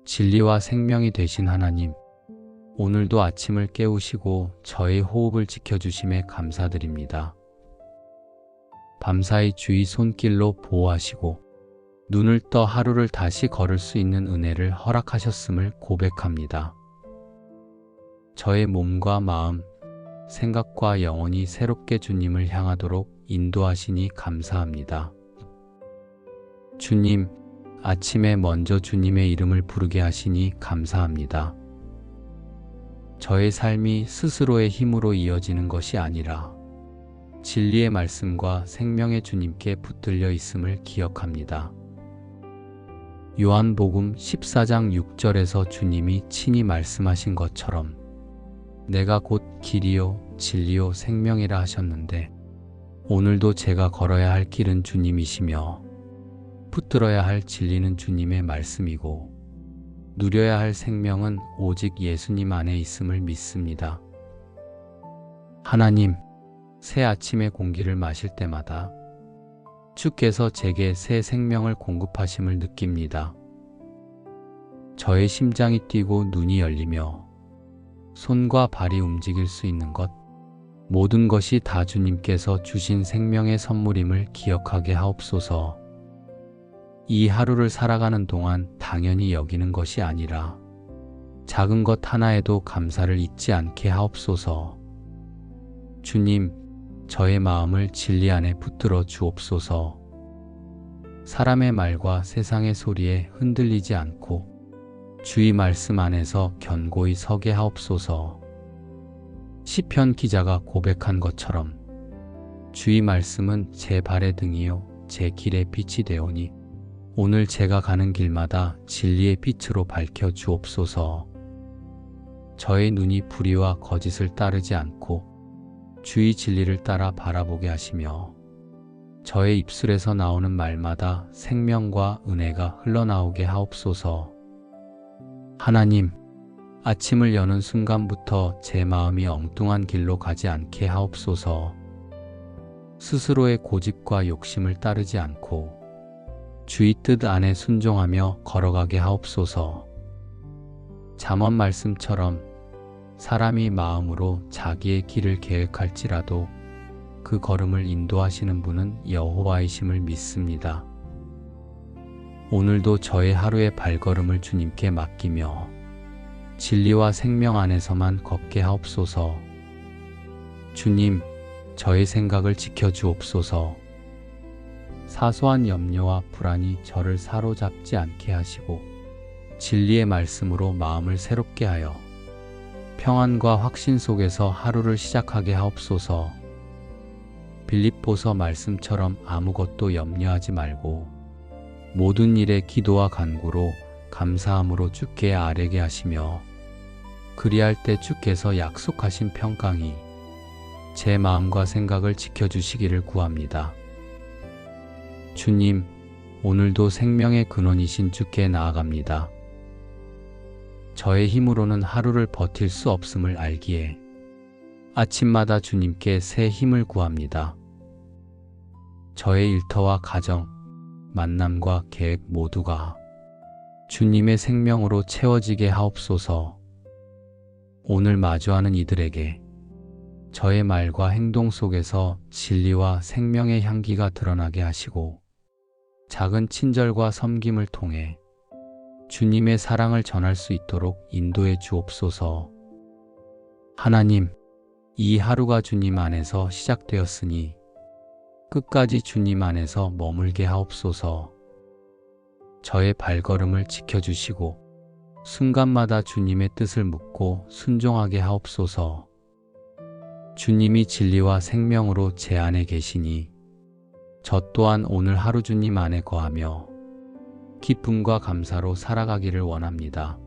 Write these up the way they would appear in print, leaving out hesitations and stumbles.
진리와 생명이 되신 하나님, 오늘도 아침을 깨우시고 저의 호흡을 지켜주심에 감사드립니다. 밤사이 주의 손길로 보호하시고 눈을 떠 하루를 다시 걸을 수 있는 은혜를 허락하셨음을 고백합니다. 저의 몸과 마음, 생각과 영혼이 새롭게 주님을 향하도록 인도하시니 감사합니다. 주님, 아침에 먼저 주님의 이름을 부르게 하시니 감사합니다. 저의 삶이 스스로의 힘으로 이어지는 것이 아니라 진리의 말씀과 생명의 주님께 붙들려 있음을 기억합니다. 요한복음 14장 6절에서 주님이 친히 말씀하신 것처럼 내가 곧 길이요 진리요 생명이라 하셨는데, 오늘도 제가 걸어야 할 길은 주님이시며 붙들어야 할 진리는 주님의 말씀이고 누려야 할 생명은 오직 예수님 안에 있음을 믿습니다. 하나님, 새 아침의 공기를 마실 때마다 주께서 제게 새 생명을 공급하심을 느낍니다. 저의 심장이 뛰고 눈이 열리며 손과 발이 움직일 수 있는 것, 모든 것이 다 주님께서 주신 생명의 선물임을 기억하게 하옵소서. 이 하루를 살아가는 동안 당연히 여기는 것이 아니라 작은 것 하나에도 감사를 잊지 않게 하옵소서. 주님, 저의 마음을 진리 안에 붙들어 주옵소서. 사람의 말과 세상의 소리에 흔들리지 않고 주의 말씀 안에서 견고히 서게 하옵소서. 시편 기자가 고백한 것처럼 주의 말씀은 제 발의 등이요 제 길의 빛이 되오니 오늘 제가 가는 길마다 진리의 빛으로 밝혀 주옵소서. 저의 눈이 불의와 거짓을 따르지 않고 주의 진리를 따라 바라보게 하시며 저의 입술에서 나오는 말마다 생명과 은혜가 흘러나오게 하옵소서. 하나님, 아침을 여는 순간부터 제 마음이 엉뚱한 길로 가지 않게 하옵소서. 스스로의 고집과 욕심을 따르지 않고 주의 뜻 안에 순종하며 걸어가게 하옵소서. 잠언 말씀처럼 사람이 마음으로 자기의 길을 계획할지라도 그 걸음을 인도하시는 분은 여호와이심을 믿습니다. 오늘도 저의 하루의 발걸음을 주님께 맡기며 진리와 생명 안에서만 걷게 하옵소서. 주님, 저의 생각을 지켜주옵소서. 사소한 염려와 불안이 저를 사로잡지 않게 하시고 진리의 말씀으로 마음을 새롭게 하여 평안과 확신 속에서 하루를 시작하게 하옵소서. 빌립보서 말씀처럼 아무것도 염려하지 말고 모든 일에 기도와 간구로 감사함으로 주께 아뢰게 하시며 그리할 때 주께서 약속하신 평강이 제 마음과 생각을 지켜주시기를 구합니다. 주님, 오늘도 생명의 근원이신 주께 나아갑니다. 저의 힘으로는 하루를 버틸 수 없음을 알기에 아침마다 주님께 새 힘을 구합니다. 저의 일터와 가정, 만남과 계획 모두가 주님의 생명으로 채워지게 하옵소서. 오늘 마주하는 이들에게 저의 말과 행동 속에서 진리와 생명의 향기가 드러나게 하시고 작은 친절과 섬김을 통해 주님의 사랑을 전할 수 있도록 인도해 주옵소서. 하나님, 이 하루가 주님 안에서 시작되었으니 끝까지 주님 안에서 머물게 하옵소서. 저의 발걸음을 지켜주시고 순간마다 주님의 뜻을 묻고 순종하게 하옵소서. 주님이 진리와 생명으로 제 안에 계시니 저 또한 오늘 하루 주님 안에 거하며 기쁨과 감사로 살아가기를 원합니다.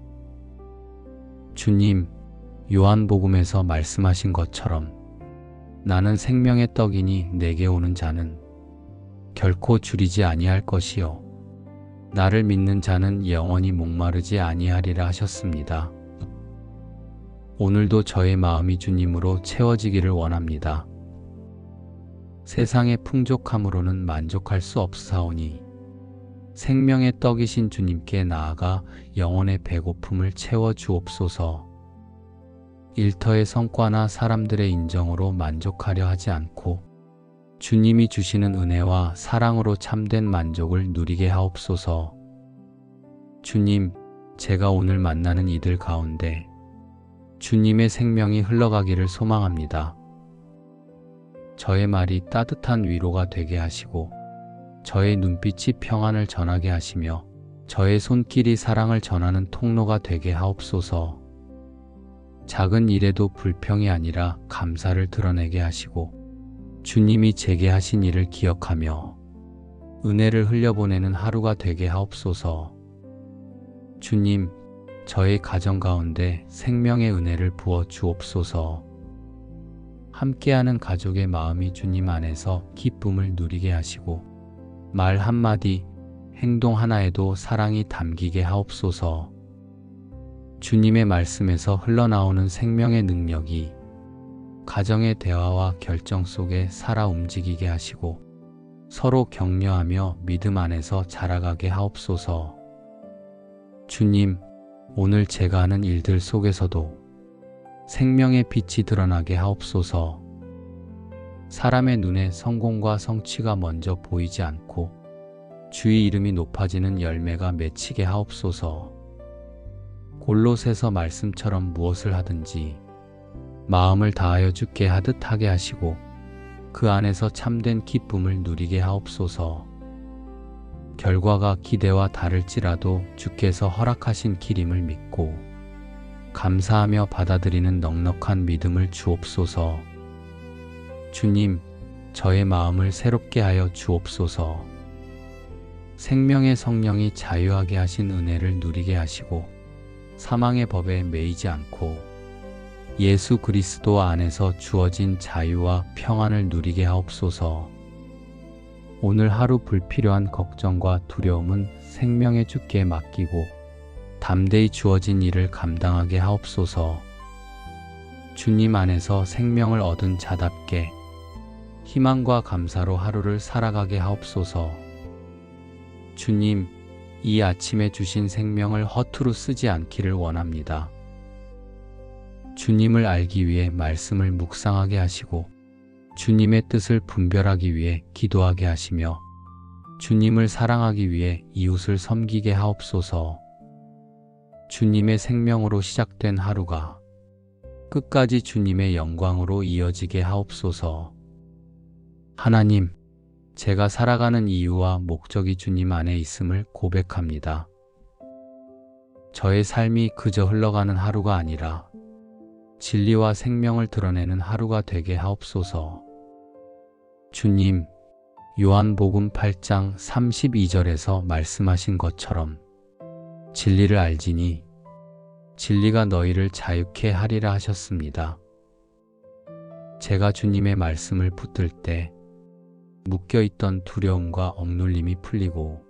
주님, 요한복음에서 말씀하신 것처럼 나는 생명의 떡이니 내게 오는 자는 결코 줄이지 아니할 것이요 나를 믿는 자는 영원히 목마르지 아니하리라 하셨습니다. 오늘도 저의 마음이 주님으로 채워지기를 원합니다. 세상의 풍족함으로는 만족할 수 없사오니 생명의 떡이신 주님께 나아가 영혼의 배고픔을 채워 주옵소서. 일터의 성과나 사람들의 인정으로 만족하려 하지 않고 주님이 주시는 은혜와 사랑으로 참된 만족을 누리게 하옵소서. 주님, 제가 오늘 만나는 이들 가운데 주님의 생명이 흘러가기를 소망합니다. 저의 말이 따뜻한 위로가 되게 하시고 저의 눈빛이 평안을 전하게 하시며 저의 손길이 사랑을 전하는 통로가 되게 하옵소서. 작은 일에도 불평이 아니라 감사를 드러내게 하시고 주님이 제게 하신 일을 기억하며 은혜를 흘려보내는 하루가 되게 하옵소서. 주님, 저의 가정 가운데 생명의 은혜를 부어 주옵소서. 함께하는 가족의 마음이 주님 안에서 기쁨을 누리게 하시고 말 한마디, 행동 하나에도 사랑이 담기게 하옵소서. 주님의 말씀에서 흘러나오는 생명의 능력이 가정의 대화와 결정 속에 살아 움직이게 하시고 서로 격려하며 믿음 안에서 자라가게 하옵소서. 주님, 오늘 제가 하는 일들 속에서도 생명의 빛이 드러나게 하옵소서. 사람의 눈에 성공과 성취가 먼저 보이지 않고 주의 이름이 높아지는 열매가 맺히게 하옵소서. 골로새서 말씀처럼 무엇을 하든지 마음을 다하여 주께 하듯 하게 하시고 그 안에서 참된 기쁨을 누리게 하옵소서. 결과가 기대와 다를지라도 주께서 허락하신 길임을 믿고 감사하며 받아들이는 넉넉한 믿음을 주옵소서. 주님, 저의 마음을 새롭게 하여 주옵소서. 생명의 성령이 자유하게 하신 은혜를 누리게 하시고 사망의 법에 매이지 않고 예수 그리스도 안에서 주어진 자유와 평안을 누리게 하옵소서. 오늘 하루 불필요한 걱정과 두려움은 생명의 주께 맡기고 담대히 주어진 일을 감당하게 하옵소서. 주님 안에서 생명을 얻은 자답게 희망과 감사로 하루를 살아가게 하옵소서. 주님, 이 아침에 주신 생명을 허투루 쓰지 않기를 원합니다. 주님을 알기 위해 말씀을 묵상하게 하시고 주님의 뜻을 분별하기 위해 기도하게 하시며 주님을 사랑하기 위해 이웃을 섬기게 하옵소서. 주님의 생명으로 시작된 하루가 끝까지 주님의 영광으로 이어지게 하옵소서. 하나님, 제가 살아가는 이유와 목적이 주님 안에 있음을 고백합니다. 저의 삶이 그저 흘러가는 하루가 아니라 진리와 생명을 드러내는 하루가 되게 하옵소서. 주님, 요한복음 8장 32절에서 말씀하신 것처럼 진리를 알지니 진리가 너희를 자유케 하리라 하셨습니다. 제가 주님의 말씀을 붙들 때 묶여있던 두려움과 억눌림이 풀리고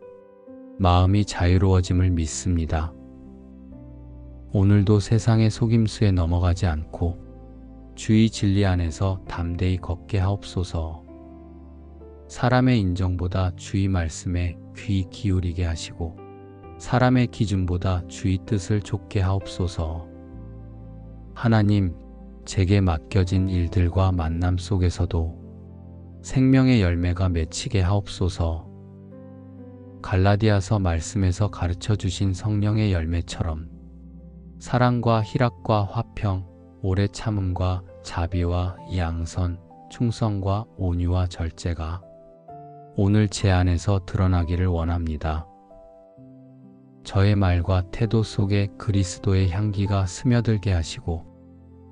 마음이 자유로워짐을 믿습니다. 오늘도 세상의 속임수에 넘어가지 않고 주의 진리 안에서 담대히 걷게 하옵소서. 사람의 인정보다 주의 말씀에 귀 기울이게 하시고 사람의 기준보다 주의 뜻을 좇게 하옵소서. 하나님, 제게 맡겨진 일들과 만남 속에서도 생명의 열매가 맺히게 하옵소서. 갈라디아서 말씀에서 가르쳐 주신 성령의 열매처럼 사랑과 희락과 화평, 오래 참음과 자비와 양선, 충성과 온유와 절제가 오늘 제 안에서 드러나기를 원합니다. 저의 말과 태도 속에 그리스도의 향기가 스며들게 하시고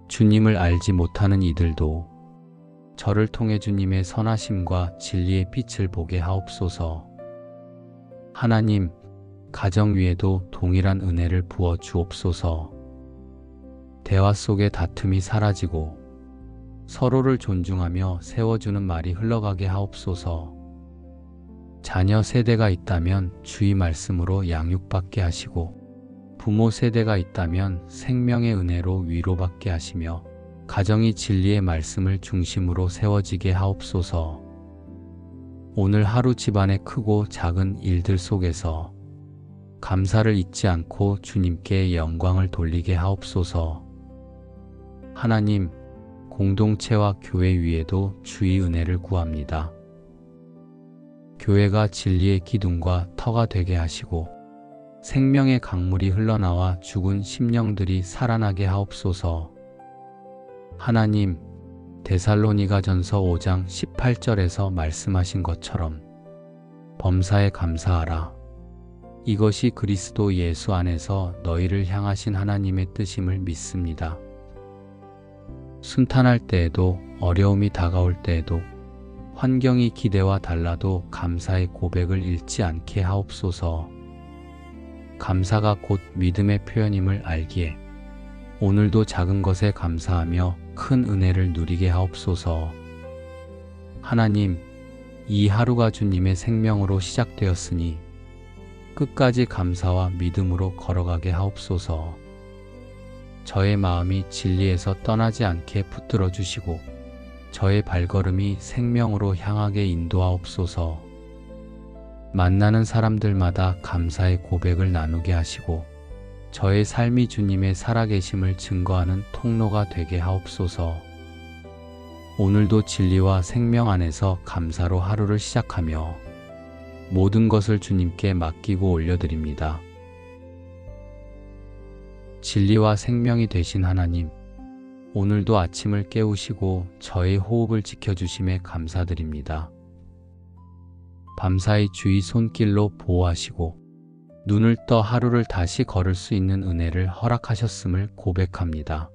주님을 알지 못하는 이들도 저를 통해 주님의 선하심과 진리의 빛을 보게 하옵소서. 하나님, 가정 위에도 동일한 은혜를 부어 주옵소서. 대화 속에 다툼이 사라지고 서로를 존중하며 세워주는 말이 흘러가게 하옵소서. 자녀 세대가 있다면 주의 말씀으로 양육받게 하시고 부모 세대가 있다면 생명의 은혜로 위로받게 하시며 가정이 진리의 말씀을 중심으로 세워지게 하옵소서. 오늘 하루 집안의 크고 작은 일들 속에서 감사를 잊지 않고 주님께 영광을 돌리게 하옵소서. 하나님, 공동체와 교회 위에도 주의 은혜를 구합니다. 교회가 진리의 기둥과 터가 되게 하시고 생명의 강물이 흘러나와 죽은 심령들이 살아나게 하옵소서. 하나님, 데살로니가전서 5장 18절에서 말씀하신 것처럼 범사에 감사하라. 이것이 그리스도 예수 안에서 너희를 향하신 하나님의 뜻임을 믿습니다. 순탄할 때에도 어려움이 다가올 때에도 환경이 기대와 달라도 감사의 고백을 잃지 않게 하옵소서. 감사가 곧 믿음의 표현임을 알기에 오늘도 작은 것에 감사하며 큰 은혜를 누리게 하옵소서. 하나님, 이 하루가 주님의 생명으로 시작되었으니 끝까지 감사와 믿음으로 걸어가게 하옵소서. 저의 마음이 진리에서 떠나지 않게 붙들어 주시고 저의 발걸음이 생명으로 향하게 인도하옵소서. 만나는 사람들마다 감사의 고백을 나누게 하시고 저의 삶이 주님의 살아계심을 증거하는 통로가 되게 하옵소서. 오늘도 진리와 생명 안에서 감사로 하루를 시작하며 모든 것을 주님께 맡기고 올려드립니다. 진리와 생명이 되신 하나님, 오늘도 아침을 깨우시고 저의 호흡을 지켜주심에 감사드립니다. 밤사이 주의 손길로 보호하시고 눈을 떠 하루를 다시 걸을 수 있는 은혜를 허락하셨음을 고백합니다.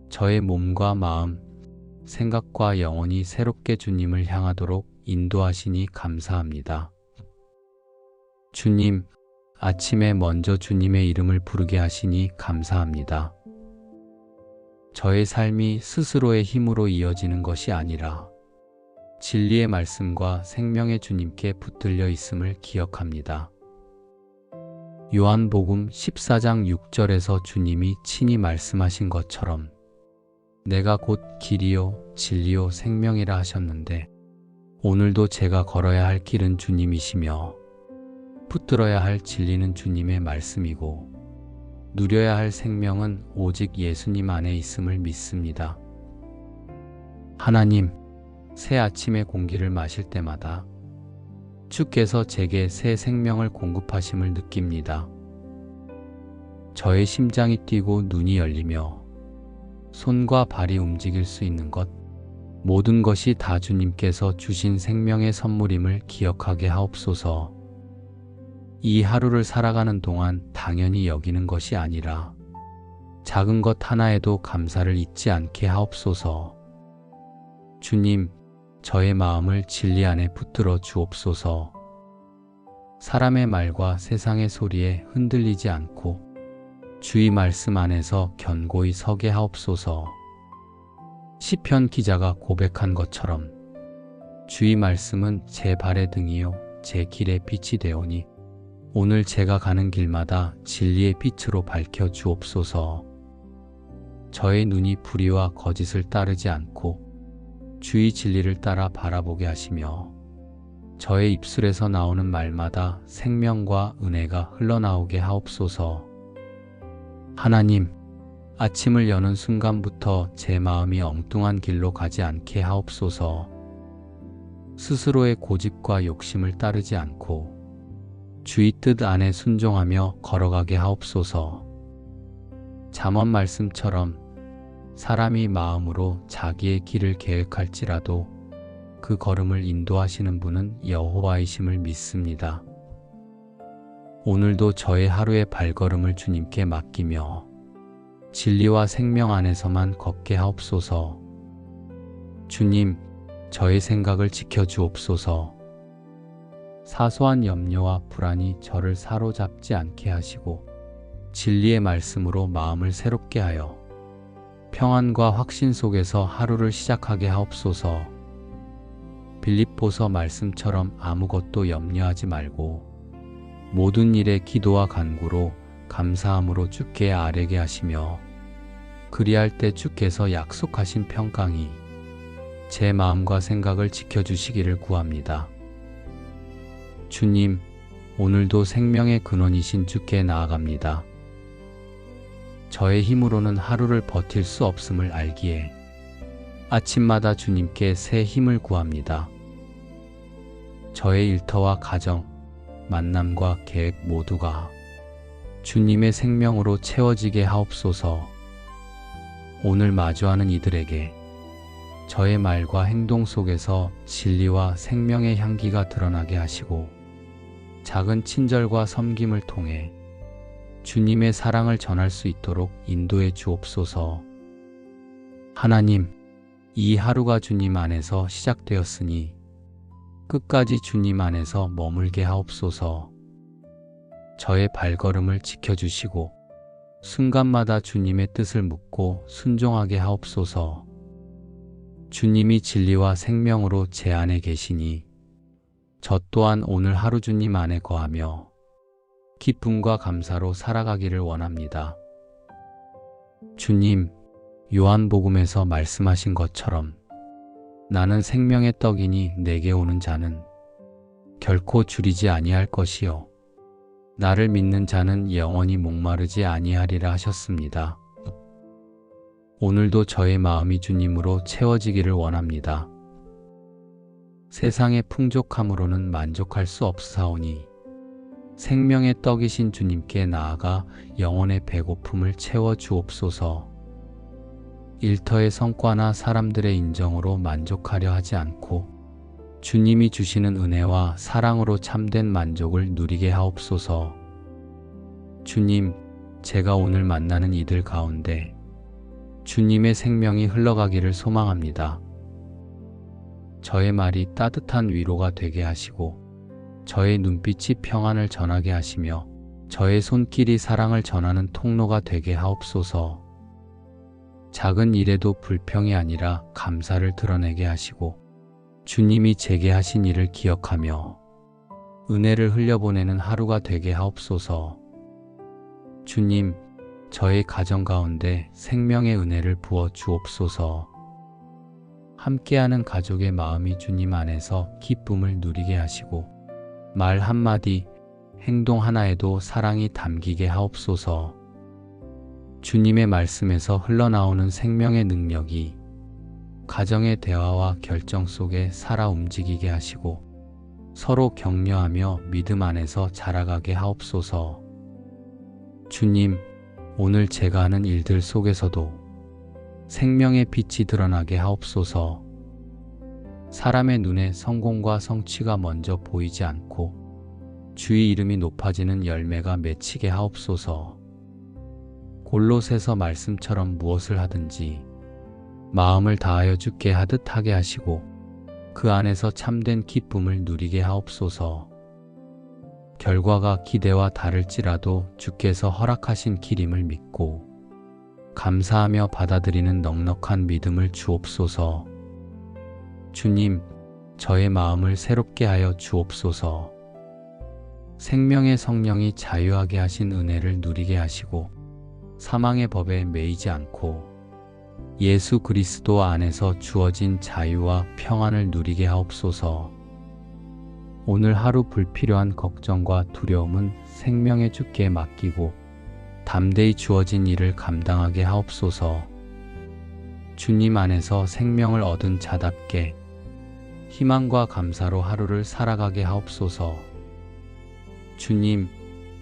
저의 몸과 마음, 생각과 영혼이 새롭게 주님을 향하도록 인도하시니 감사합니다. 주님, 아침에 먼저 주님의 이름을 부르게 하시니 감사합니다. 저의 삶이 스스로의 힘으로 이어지는 것이 아니라 진리의 말씀과 생명의 주님께 붙들려 있음을 기억합니다. 요한복음 14장 6절에서 주님이 친히 말씀하신 것처럼 내가 곧 길이요 진리요 생명이라 하셨는데 오늘도 제가 걸어야 할 길은 주님이시며 붙들어야 할 진리는 주님의 말씀이고 누려야 할 생명은 오직 예수님 안에 있음을 믿습니다. 하나님, 새 아침의 공기를 마실 때마다 주께서 제게 새 생명을 공급하심을 느낍니다. 저의 심장이 뛰고 눈이 열리며 손과 발이 움직일 수 있는 것, 모든 것이 다 주님께서 주신 생명의 선물임을 기억하게 하옵소서. 이 하루를 살아가는 동안 당연히 여기는 것이 아니라 작은 것 하나에도 감사를 잊지 않게 하옵소서. 주님, 저의 마음을 진리 안에 붙들어 주옵소서. 사람의 말과 세상의 소리에 흔들리지 않고 주의 말씀 안에서 견고히 서게 하옵소서. 시편 기자가 고백한 것처럼 주의 말씀은 제 발의 등이요 제 길의 빛이 되오니 오늘 제가 가는 길마다 진리의 빛으로 밝혀 주옵소서. 저의 눈이 불의와 거짓을 따르지 않고 주의 진리를 따라 바라보게 하시며 저의 입술에서 나오는 말마다 생명과 은혜가 흘러나오게 하옵소서. 하나님, 아침을 여는 순간부터 제 마음이 엉뚱한 길로 가지 않게 하옵소서. 스스로의 고집과 욕심을 따르지 않고 주의 뜻 안에 순종하며 걸어가게 하옵소서. 잠언 말씀처럼 사람이 마음으로 자기의 길을 계획할지라도 그 걸음을 인도하시는 분은 여호와이심을 믿습니다. 오늘도 저의 하루의 발걸음을 주님께 맡기며 진리와 생명 안에서만 걷게 하옵소서. 주님, 저의 생각을 지켜주옵소서. 사소한 염려와 불안이 저를 사로잡지 않게 하시고 진리의 말씀으로 마음을 새롭게 하여 평안과 확신 속에서 하루를 시작하게 하옵소서. 빌립보서 말씀처럼 아무것도 염려하지 말고 모든 일에 기도와 간구로 감사함으로 주께 아뢰게 하시며 그리할 때 주께서 약속하신 평강이 제 마음과 생각을 지켜주시기를 구합니다. 주님, 오늘도 생명의 근원이신 주께 나아갑니다. 저의 힘으로는 하루를 버틸 수 없음을 알기에 아침마다 주님께 새 힘을 구합니다. 저의 일터와 가정, 만남과 계획 모두가 주님의 생명으로 채워지게 하옵소서. 오늘 마주하는 이들에게 저의 말과 행동 속에서 진리와 생명의 향기가 드러나게 하시고 작은 친절과 섬김을 통해 주님의 사랑을 전할 수 있도록 인도해 주옵소서. 하나님, 이 하루가 주님 안에서 시작되었으니 끝까지 주님 안에서 머물게 하옵소서. 저의 발걸음을 지켜주시고 순간마다 주님의 뜻을 묻고 순종하게 하옵소서. 주님이 진리와 생명으로 제 안에 계시니 저 또한 오늘 하루 주님 안에 거하며 기쁨과 감사로 살아가기를 원합니다. 주님, 요한복음에서 말씀하신 것처럼 나는 생명의 떡이니 내게 오는 자는 결코 줄이지 아니할 것이요 나를 믿는 자는 영원히 목마르지 아니하리라 하셨습니다. 오늘도 저의 마음이 주님으로 채워지기를 원합니다. 세상의 풍족함으로는 만족할 수 없사오니 생명의 떡이신 주님께 나아가 영혼의 배고픔을 채워 주옵소서. 일터의 성과나 사람들의 인정으로 만족하려 하지 않고 주님이 주시는 은혜와 사랑으로 참된 만족을 누리게 하옵소서. 주님, 제가 오늘 만나는 이들 가운데 주님의 생명이 흘러가기를 소망합니다. 저의 말이 따뜻한 위로가 되게 하시고 저의 눈빛이 평안을 전하게 하시며 저의 손길이 사랑을 전하는 통로가 되게 하옵소서. 작은 일에도 불평이 아니라 감사를 드러내게 하시고 주님이 제게 하신 일을 기억하며 은혜를 흘려보내는 하루가 되게 하옵소서. 주님, 저의 가정 가운데 생명의 은혜를 부어 주옵소서. 함께하는 가족의 마음이 주님 안에서 기쁨을 누리게 하시고 말 한마디, 행동 하나에도 사랑이 담기게 하옵소서. 주님의 말씀에서 흘러나오는 생명의 능력이 가정의 대화와 결정 속에 살아 움직이게 하시고 서로 격려하며 믿음 안에서 자라가게 하옵소서. 주님, 오늘 제가 하는 일들 속에서도 생명의 빛이 드러나게 하옵소서. 사람의 눈에 성공과 성취가 먼저 보이지 않고 주의 이름이 높아지는 열매가 맺히게 하옵소서. 골로새서 말씀처럼 무엇을 하든지 마음을 다하여 주께 하듯 하게 하시고 그 안에서 참된 기쁨을 누리게 하옵소서. 결과가 기대와 다를지라도 주께서 허락하신 길임을 믿고 감사하며 받아들이는 넉넉한 믿음을 주옵소서. 주님, 저의 마음을 새롭게 하여 주옵소서. 생명의 성령이 자유하게 하신 은혜를 누리게 하시고 사망의 법에 매이지 않고 예수 그리스도 안에서 주어진 자유와 평안을 누리게 하옵소서. 오늘 하루 불필요한 걱정과 두려움은 생명의 주께 맡기고 담대히 주어진 일을 감당하게 하옵소서. 주님 안에서 생명을 얻은 자답게 희망과 감사로 하루를 살아가게 하옵소서. 주님,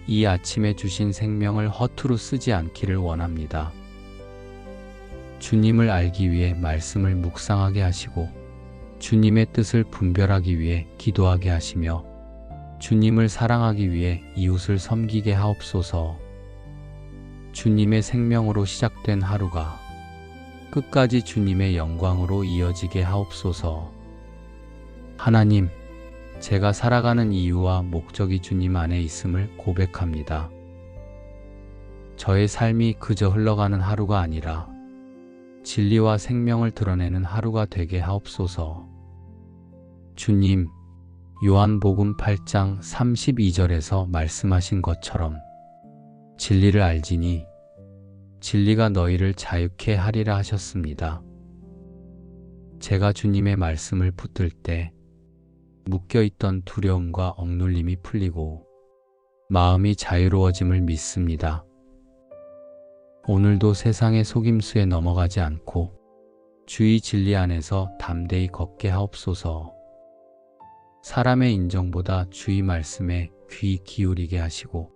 이 아침에 주신 생명을 허투루 쓰지 않기를 원합니다. 주님을 알기 위해 말씀을 묵상하게 하시고 주님의 뜻을 분별하기 위해 기도하게 하시며 주님을 사랑하기 위해 이웃을 섬기게 하옵소서. 주님의 생명으로 시작된 하루가 끝까지 주님의 영광으로 이어지게 하옵소서. 하나님, 제가 살아가는 이유와 목적이 주님 안에 있음을 고백합니다. 저의 삶이 그저 흘러가는 하루가 아니라 진리와 생명을 드러내는 하루가 되게 하옵소서. 주님, 요한복음 8장 32절에서 말씀하신 것처럼 진리를 알지니 진리가 너희를 자유케 하리라 하셨습니다. 제가 주님의 말씀을 붙들 때 묶여있던 두려움과 억눌림이 풀리고 마음이 자유로워짐을 믿습니다. 오늘도 세상의 속임수에 넘어가지 않고 주의 진리 안에서 담대히 걷게 하옵소서. 사람의 인정보다 주의 말씀에 귀 기울이게 하시고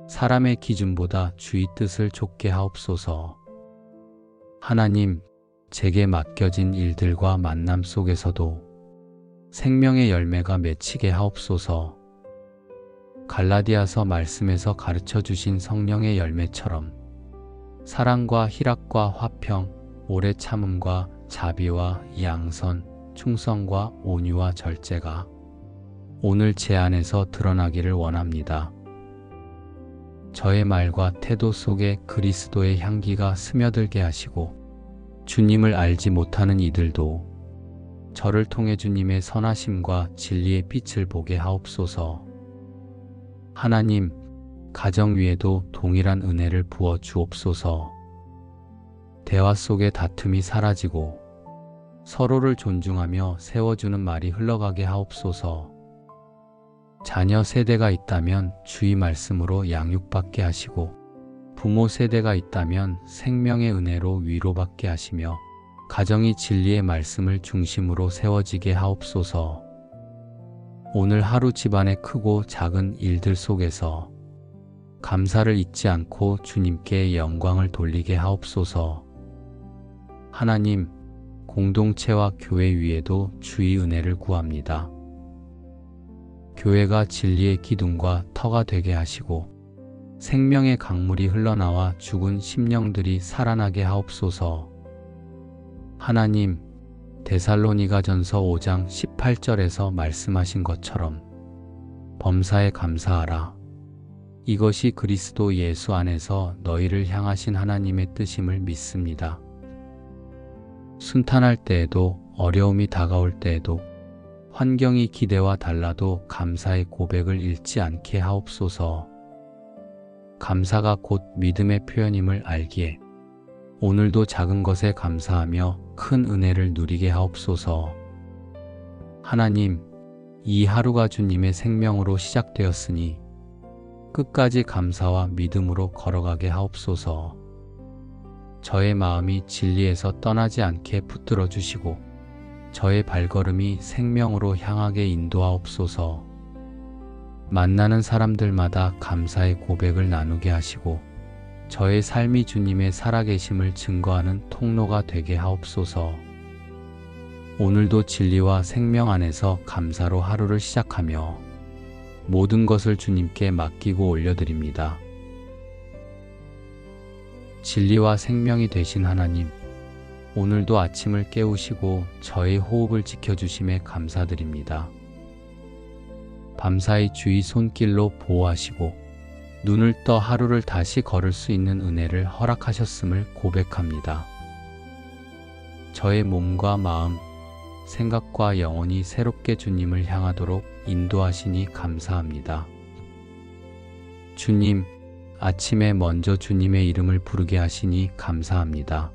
사람의 기준보다 주의 뜻을 좇게 하옵소서. 하나님, 제게 맡겨진 일들과 만남 속에서도 생명의 열매가 맺히게 하옵소서. 갈라디아서 말씀에서 가르쳐 주신 성령의 열매처럼 사랑과 희락과 화평, 오래 참음과 자비와 양선, 충성과 온유와 절제가 오늘 제 안에서 드러나기를 원합니다. 저의 말과 태도 속에 그리스도의 향기가 스며들게 하시고 주님을 알지 못하는 이들도 저를 통해 주님의 선하심과 진리의 빛을 보게 하옵소서. 하나님, 가정 위에도 동일한 은혜를 부어 주옵소서. 대화 속에 다툼이 사라지고 서로를 존중하며 세워주는 말이 흘러가게 하옵소서. 자녀 세대가 있다면 주의 말씀으로 양육받게 하시고 부모 세대가 있다면 생명의 은혜로 위로받게 하시며 가정이 진리의 말씀을 중심으로 세워지게 하옵소서. 오늘 하루 집안의 크고 작은 일들 속에서 감사를 잊지 않고 주님께 영광을 돌리게 하옵소서. 하나님, 공동체와 교회 위에도 주의 은혜를 구합니다. 교회가 진리의 기둥과 터가 되게 하시고 생명의 강물이 흘러나와 죽은 심령들이 살아나게 하옵소서. 하나님, 데살로니가전서 5장 18절에서 말씀하신 것처럼 범사에 감사하라. 이것이 그리스도 예수 안에서 너희를 향하신 하나님의 뜻임을 믿습니다. 순탄할 때에도 어려움이 다가올 때에도 환경이 기대와 달라도 감사의 고백을 잃지 않게 하옵소서. 감사가 곧 믿음의 표현임을 알기에 오늘도 작은 것에 감사하며 큰 은혜를 누리게 하옵소서. 하나님, 이 하루가 주님의 생명으로 시작되었으니 끝까지 감사와 믿음으로 걸어가게 하옵소서. 저의 마음이 진리에서 떠나지 않게 붙들어 주시고 저의 발걸음이 생명으로 향하게 인도하옵소서. 만나는 사람들마다 감사의 고백을 나누게 하시고 저의 삶이 주님의 살아계심을 증거하는 통로가 되게 하옵소서. 오늘도 진리와 생명 안에서 감사로 하루를 시작하며 모든 것을 주님께 맡기고 올려드립니다. 진리와 생명이 되신 하나님, 오늘도 아침을 깨우시고 저의 호흡을 지켜주심에 감사드립니다. 밤사이 주의 손길로 보호하시고 눈을 떠 하루를 다시 걸을 수 있는 은혜를 허락하셨음을 고백합니다. 저의 몸과 마음, 생각과 영혼이 새롭게 주님을 향하도록 인도하시니 감사합니다. 주님, 아침에 먼저 주님의 이름을 부르게 하시니 감사합니다.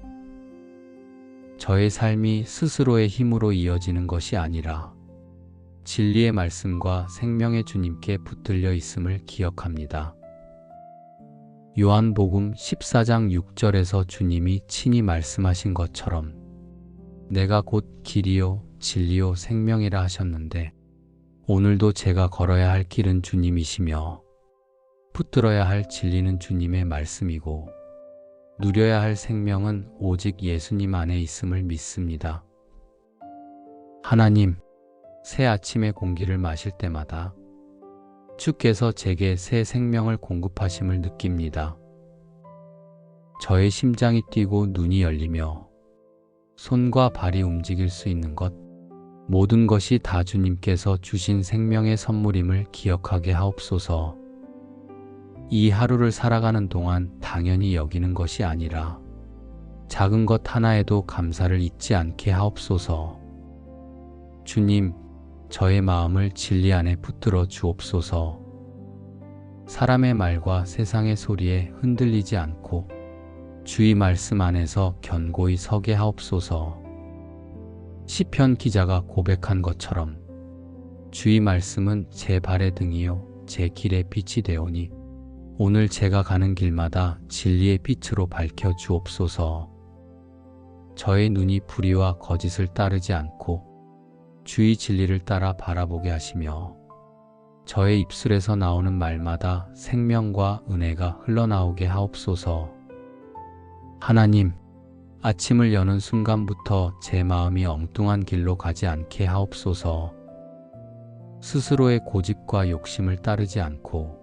저의 삶이 스스로의 힘으로 이어지는 것이 아니라 진리의 말씀과 생명의 주님께 붙들려 있음을 기억합니다. 요한복음 14장 6절에서 주님이 친히 말씀하신 것처럼 내가 곧 길이요 진리요 생명이라 하셨는데 오늘도 제가 걸어야 할 길은 주님이시며 붙들어야 할 진리는 주님의 말씀이고 누려야 할 생명은 오직 예수님 안에 있음을 믿습니다. 하나님, 새 아침의 공기를 마실 때마다 주께서 제게 새 생명을 공급하심을 느낍니다. 저의 심장이 뛰고 눈이 열리며 손과 발이 움직일 수 있는 것, 모든 것이 다 주님께서 주신 생명의 선물임을 기억하게 하옵소서. 이 하루를 살아가는 동안 당연히 여기는 것이 아니라 작은 것 하나에도 감사를 잊지 않게 하옵소서. 주님, 저의 마음을 진리 안에 붙들어 주옵소서. 사람의 말과 세상의 소리에 흔들리지 않고 주의 말씀 안에서 견고히 서게 하옵소서. 시편 기자가 고백한 것처럼 주의 말씀은 제 발의 등이요 제 길의 빛이 되오니 오늘 제가 가는 길마다 진리의 빛으로 밝혀 주옵소서. 저의 눈이 불의와 거짓을 따르지 않고 주의 진리를 따라 바라보게 하시며 저의 입술에서 나오는 말마다 생명과 은혜가 흘러나오게 하옵소서. 하나님, 아침을 여는 순간부터 제 마음이 엉뚱한 길로 가지 않게 하옵소서. 스스로의 고집과 욕심을 따르지 않고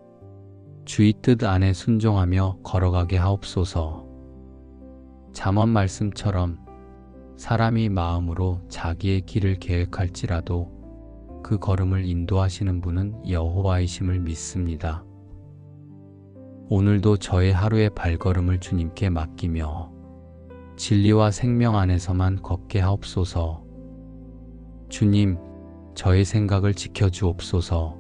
주의 뜻 안에 순종하며 걸어가게 하옵소서. 잠언 말씀처럼 사람이 마음으로 자기의 길을 계획할지라도 그 걸음을 인도하시는 분은 여호와이심을 믿습니다. 오늘도 저의 하루의 발걸음을 주님께 맡기며 진리와 생명 안에서만 걷게 하옵소서. 주님, 저의 생각을 지켜주옵소서.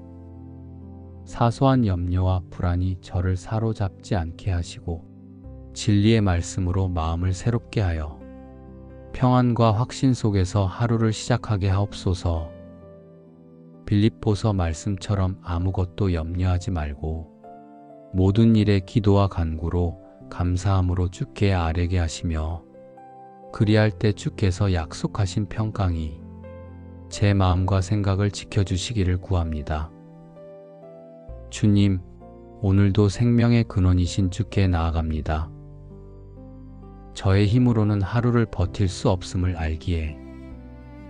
사소한 염려와 불안이 저를 사로잡지 않게 하시고 진리의 말씀으로 마음을 새롭게 하여 평안과 확신 속에서 하루를 시작하게 하옵소서. 빌립보서 말씀처럼 아무것도 염려하지 말고 모든 일에 기도와 간구로 감사함으로 주께 아뢰게 하시며 그리할 때 주께서 약속하신 평강이 제 마음과 생각을 지켜주시기를 구합니다. 주님, 오늘도 생명의 근원이신 주께 나아갑니다. 저의 힘으로는 하루를 버틸 수 없음을 알기에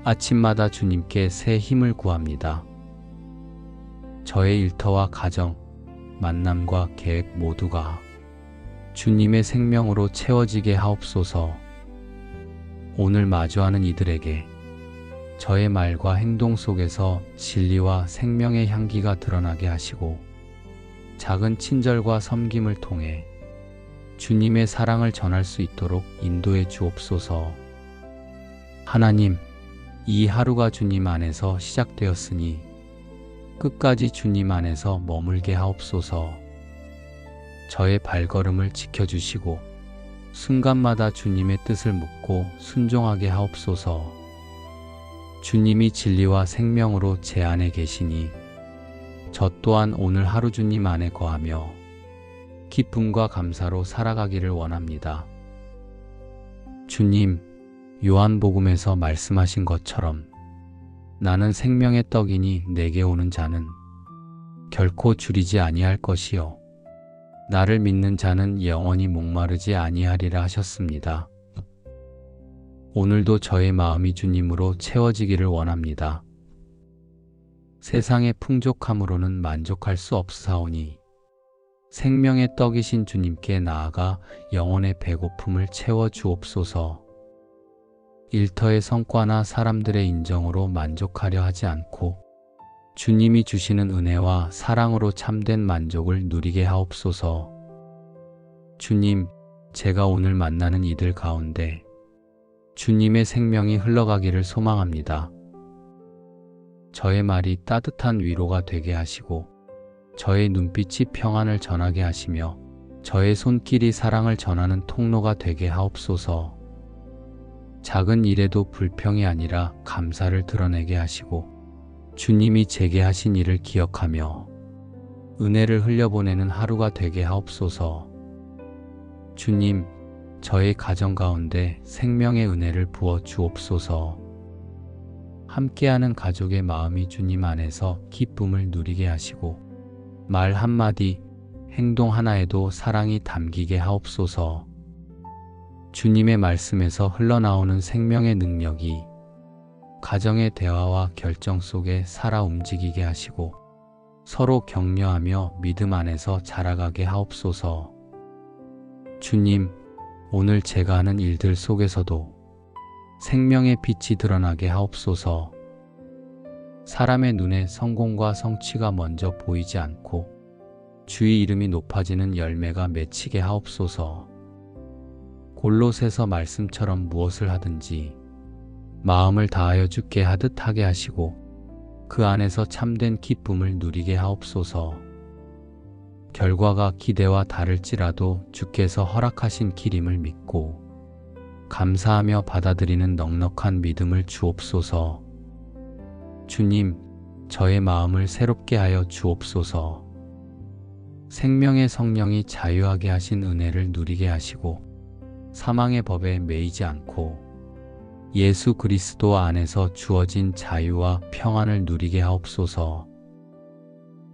아침마다 주님께 새 힘을 구합니다. 저의 일터와 가정, 만남과 계획 모두가 주님의 생명으로 채워지게 하옵소서. 오늘 마주하는 이들에게 저의 말과 행동 속에서 진리와 생명의 향기가 드러나게 하시고 작은 친절과 섬김을 통해 주님의 사랑을 전할 수 있도록 인도해 주옵소서. 하나님, 이 하루가 주님 안에서 시작되었으니 끝까지 주님 안에서 머물게 하옵소서. 저의 발걸음을 지켜주시고 순간마다 주님의 뜻을 묻고 순종하게 하옵소서. 주님이 진리와 생명으로 제 안에 계시니 저 또한 오늘 하루 주님 안에 거하며 기쁨과 감사로 살아가기를 원합니다. 주님, 요한복음에서 말씀하신 것처럼 나는 생명의 떡이니 내게 오는 자는 결코 줄이지 아니할 것이요 나를 믿는 자는 영원히 목마르지 아니하리라 하셨습니다. 오늘도 저의 마음이 주님으로 채워지기를 원합니다. 세상의 풍족함으로는 만족할 수 없사오니 생명의 떡이신 주님께 나아가 영혼의 배고픔을 채워 주옵소서. 일터의 성과나 사람들의 인정으로 만족하려 하지 않고 주님이 주시는 은혜와 사랑으로 참된 만족을 누리게 하옵소서. 주님, 제가 오늘 만나는 이들 가운데 주님의 생명이 흘러가기를 소망합니다. 저의 말이 따뜻한 위로가 되게 하시고 저의 눈빛이 평안을 전하게 하시며 저의 손길이 사랑을 전하는 통로가 되게 하옵소서. 작은 일에도 불평이 아니라 감사를 드러내게 하시고 주님이 제게 하신 일을 기억하며 은혜를 흘려보내는 하루가 되게 하옵소서. 주님, 저의 가정 가운데 생명의 은혜를 부어 주옵소서. 함께하는 가족의 마음이 주님 안에서 기쁨을 누리게 하시고 말 한마디, 행동 하나에도 사랑이 담기게 하옵소서. 주님의 말씀에서 흘러나오는 생명의 능력이 가정의 대화와 결정 속에 살아 움직이게 하시고 서로 격려하며 믿음 안에서 자라가게 하옵소서. 주님, 오늘 제가 하는 일들 속에서도 생명의 빛이 드러나게 하옵소서. 사람의 눈에 성공과 성취가 먼저 보이지 않고 주의 이름이 높아지는 열매가 맺히게 하옵소서. 골로새서 말씀처럼 무엇을 하든지 마음을 다하여 주께 하듯 하게 하시고 그 안에서 참된 기쁨을 누리게 하옵소서. 결과가 기대와 다를지라도 주께서 허락하신 길임을 믿고 감사하며 받아들이는 넉넉한 믿음을 주옵소서. 주님, 저의 마음을 새롭게 하여 주옵소서. 생명의 성령이 자유하게 하신 은혜를 누리게 하시고 사망의 법에 매이지 않고 예수 그리스도 안에서 주어진 자유와 평안을 누리게 하옵소서.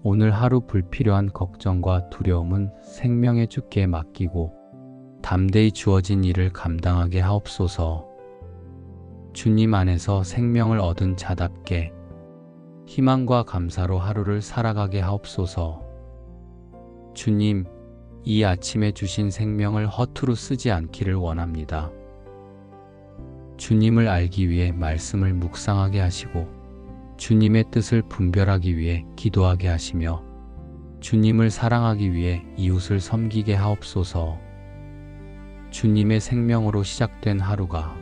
오늘 하루 불필요한 걱정과 두려움은 생명의 주께 맡기고 담대히 주어진 일을 감당하게 하옵소서. 주님 안에서 생명을 얻은 자답게 희망과 감사로 하루를 살아가게 하옵소서. 주님, 이 아침에 주신 생명을 허투루 쓰지 않기를 원합니다. 주님을 알기 위해 말씀을 묵상하게 하시고 주님의 뜻을 분별하기 위해 기도하게 하시며 주님을 사랑하기 위해 이웃을 섬기게 하옵소서. 주님의 생명으로 시작된 하루가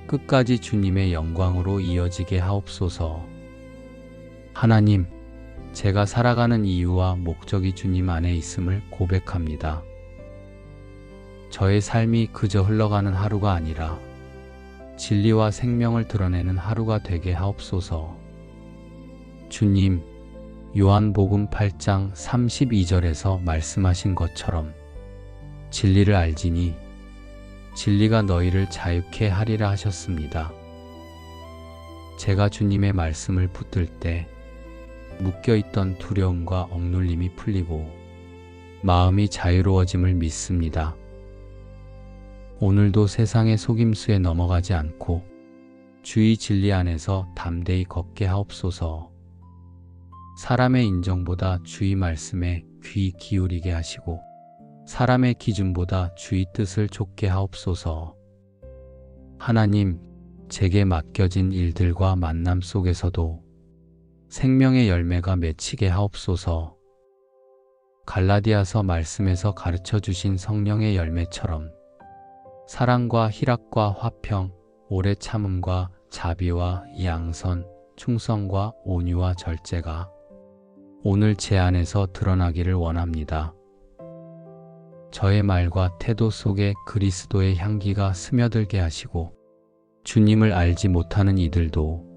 끝까지 주님의 영광으로 이어지게 하옵소서. 하나님, 제가 살아가는 이유와 목적이 주님 안에 있음을 고백합니다. 저의 삶이 그저 흘러가는 하루가 아니라 진리와 생명을 드러내는 하루가 되게 하옵소서. 주님, 요한복음 8장 32절에서 말씀하신 것처럼 진리를 알지니 진리가 너희를 자유케 하리라 하셨습니다. 제가 주님의 말씀을 붙들 때 묶여있던 두려움과 억눌림이 풀리고 마음이 자유로워짐을 믿습니다. 오늘도 세상의 속임수에 넘어가지 않고 주의 진리 안에서 담대히 걷게 하옵소서. 사람의 인정보다 주의 말씀에 귀 기울이게 하시고 사람의 기준보다 주의 뜻을 좇게 하옵소서. 하나님, 제게 맡겨진 일들과 만남 속에서도 생명의 열매가 맺히게 하옵소서. 갈라디아서 말씀에서 가르쳐 주신 성령의 열매처럼 사랑과 희락과 화평, 오래 참음과 자비와 양선, 충성과 온유와 절제가 오늘 제 안에서 드러나기를 원합니다. 저의 말과 태도 속에 그리스도의 향기가 스며들게 하시고 주님을 알지 못하는 이들도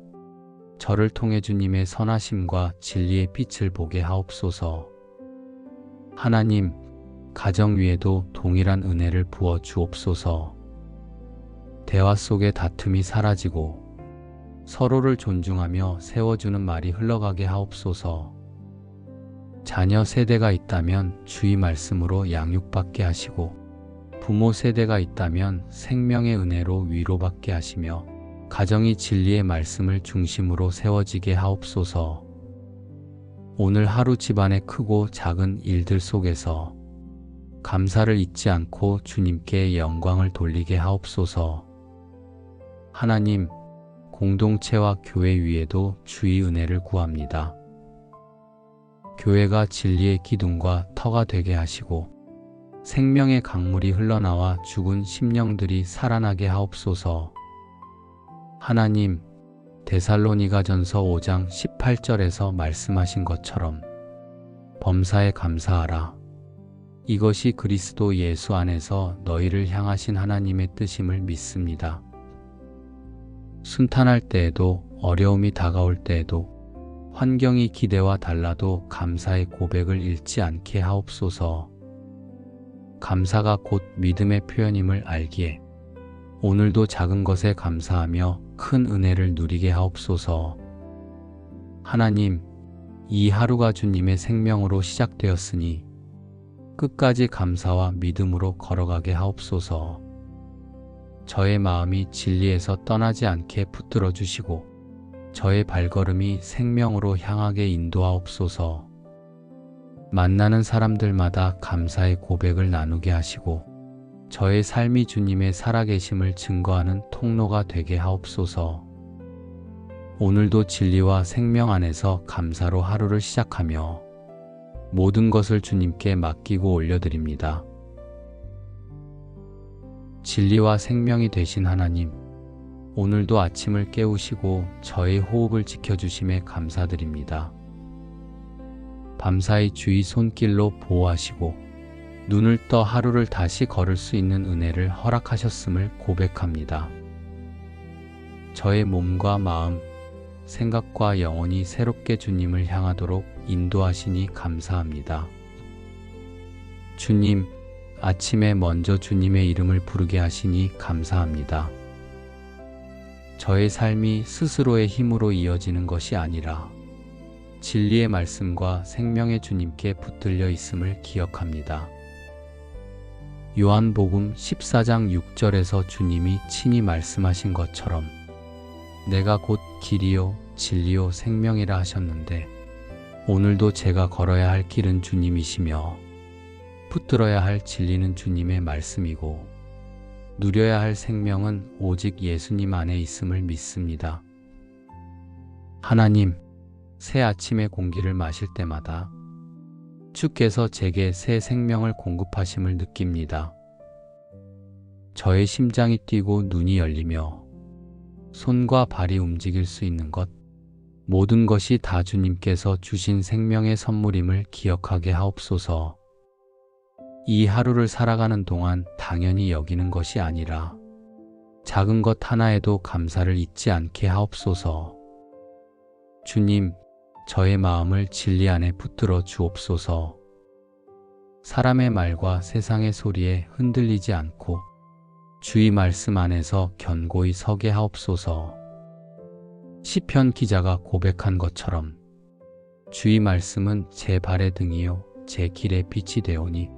저를 통해 주님의 선하심과 진리의 빛을 보게 하옵소서. 하나님, 가정 위에도 동일한 은혜를 부어 주옵소서. 대화 속에 다툼이 사라지고 서로를 존중하며 세워주는 말이 흘러가게 하옵소서. 자녀 세대가 있다면 주의 말씀으로 양육받게 하시고 부모 세대가 있다면 생명의 은혜로 위로받게 하시며 가정이 진리의 말씀을 중심으로 세워지게 하옵소서. 오늘 하루 집안의 크고 작은 일들 속에서 감사를 잊지 않고 주님께 영광을 돌리게 하옵소서. 하나님, 공동체와 교회 위에도 주의 은혜를 구합니다. 교회가 진리의 기둥과 터가 되게 하시고 생명의 강물이 흘러나와 죽은 심령들이 살아나게 하옵소서. 하나님, 데살로니가전서 5장 18절에서 말씀하신 것처럼 범사에 감사하라. 이것이 그리스도 예수 안에서 너희를 향하신 하나님의 뜻임을 믿습니다. 순탄할 때에도 어려움이 다가올 때에도 환경이 기대와 달라도 감사의 고백을 잃지 않게 하옵소서. 감사가 곧 믿음의 표현임을 알기에 오늘도 작은 것에 감사하며 큰 은혜를 누리게 하옵소서. 하나님, 이 하루가 주님의 생명으로 시작되었으니 끝까지 감사와 믿음으로 걸어가게 하옵소서. 저의 마음이 진리에서 떠나지 않게 붙들어 주시고 저의 발걸음이 생명으로 향하게 인도하옵소서. 만나는 사람들마다 감사의 고백을 나누게 하시고 저의 삶이 주님의 살아계심을 증거하는 통로가 되게 하옵소서. 오늘도 진리와 생명 안에서 감사로 하루를 시작하며 모든 것을 주님께 맡기고 올려드립니다. 진리와 생명이 되신 하나님, 오늘도 아침을 깨우시고 저의 호흡을 지켜주심에 감사드립니다. 밤사이 주의 손길로 보호하시고 눈을 떠 하루를 다시 걸을 수 있는 은혜를 허락하셨음을 고백합니다. 저의 몸과 마음, 생각과 영혼이 새롭게 주님을 향하도록 인도하시니 감사합니다. 주님, 아침에 먼저 주님의 이름을 부르게 하시니 감사합니다. 저의 삶이 스스로의 힘으로 이어지는 것이 아니라 진리의 말씀과 생명의 주님께 붙들려 있음을 기억합니다. 요한복음 14장 6절에서 주님이 친히 말씀하신 것처럼 내가 곧 길이요 진리요 생명이라 하셨는데 오늘도 제가 걸어야 할 길은 주님이시며 붙들어야 할 진리는 주님의 말씀이고 누려야 할 생명은 오직 예수님 안에 있음을 믿습니다. 하나님, 새 아침의 공기를 마실 때마다 주께서 제게 새 생명을 공급하심을 느낍니다. 저의 심장이 뛰고 눈이 열리며 손과 발이 움직일 수 있는 것, 모든 것이 다 주님께서 주신 생명의 선물임을 기억하게 하옵소서. 이 하루를 살아가는 동안 당연히 여기는 것이 아니라 작은 것 하나에도 감사를 잊지 않게 하옵소서. 주님, 저의 마음을 진리 안에 붙들어 주옵소서. 사람의 말과 세상의 소리에 흔들리지 않고 주의 말씀 안에서 견고히 서게 하옵소서. 시편 기자가 고백한 것처럼 주의 말씀은 제 발의 등이요 제 길의 빛이 되오니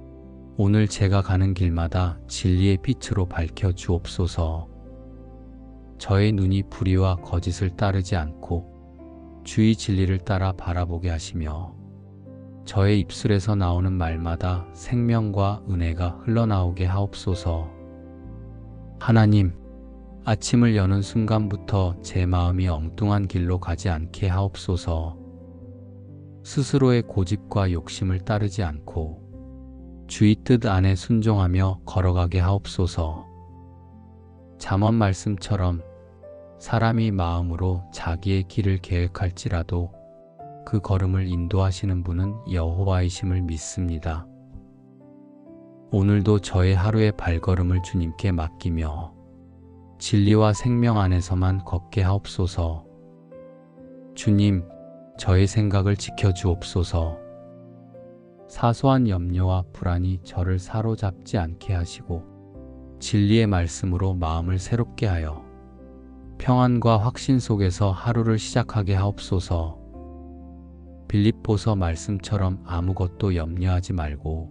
오늘 제가 가는 길마다 진리의 빛으로 밝혀 주옵소서. 저의 눈이 불의와 거짓을 따르지 않고 주의 진리를 따라 바라보게 하시며 저의 입술에서 나오는 말마다 생명과 은혜가 흘러나오게 하옵소서. 하나님, 아침을 여는 순간부터 제 마음이 엉뚱한 길로 가지 않게 하옵소서. 스스로의 고집과 욕심을 따르지 않고 주의 뜻 안에 순종하며 걸어가게 하옵소서. 잠언 말씀처럼 사람이 마음으로 자기의 길을 계획할지라도 그 걸음을 인도하시는 분은 여호와이심을 믿습니다. 오늘도 저의 하루의 발걸음을 주님께 맡기며 진리와 생명 안에서만 걷게 하옵소서. 주님, 저의 생각을 지켜주옵소서. 사소한 염려와 불안이 저를 사로잡지 않게 하시고 진리의 말씀으로 마음을 새롭게 하여 평안과 확신 속에서 하루를 시작하게 하옵소서. 빌립보서 말씀처럼 아무것도 염려하지 말고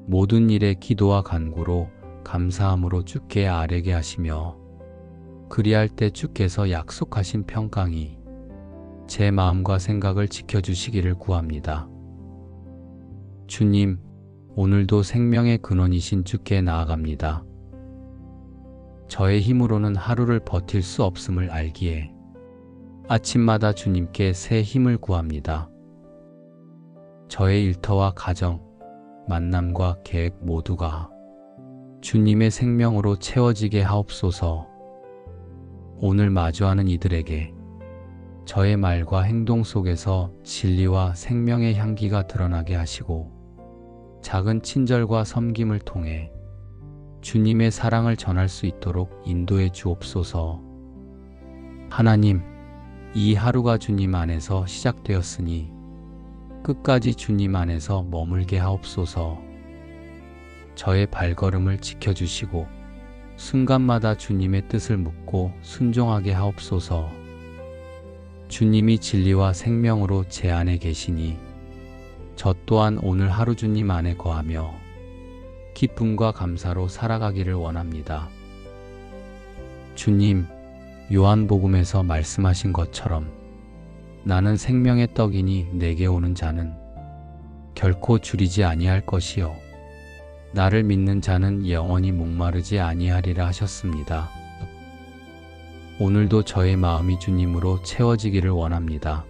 모든 일에 기도와 간구로 감사함으로 주께 아뢰게 하시며 그리할 때 주께서 약속하신 평강이 제 마음과 생각을 지켜주시기를 구합니다. 주님, 오늘도 생명의 근원이신 주께 나아갑니다. 저의 힘으로는 하루를 버틸 수 없음을 알기에 아침마다 주님께 새 힘을 구합니다. 저의 일터와 가정, 만남과 계획 모두가 주님의 생명으로 채워지게 하옵소서. 오늘 마주하는 이들에게 저의 말과 행동 속에서 진리와 생명의 향기가 드러나게 하시고 작은 친절과 섬김을 통해 주님의 사랑을 전할 수 있도록 인도해 주옵소서. 하나님, 이 하루가 주님 안에서 시작되었으니 끝까지 주님 안에서 머물게 하옵소서. 저의 발걸음을 지켜주시고 순간마다 주님의 뜻을 묻고 순종하게 하옵소서. 주님이 진리와 생명으로 제 안에 계시니 저 또한 오늘 하루 주님 안에 거하며 기쁨과 감사로 살아가기를 원합니다. 주님, 요한복음에서 말씀하신 것처럼 나는 생명의 떡이니 내게 오는 자는 결코 줄이지 아니할 것이요 나를 믿는 자는 영원히 목마르지 아니하리라 하셨습니다. 오늘도 저의 마음이 주님으로 채워지기를 원합니다.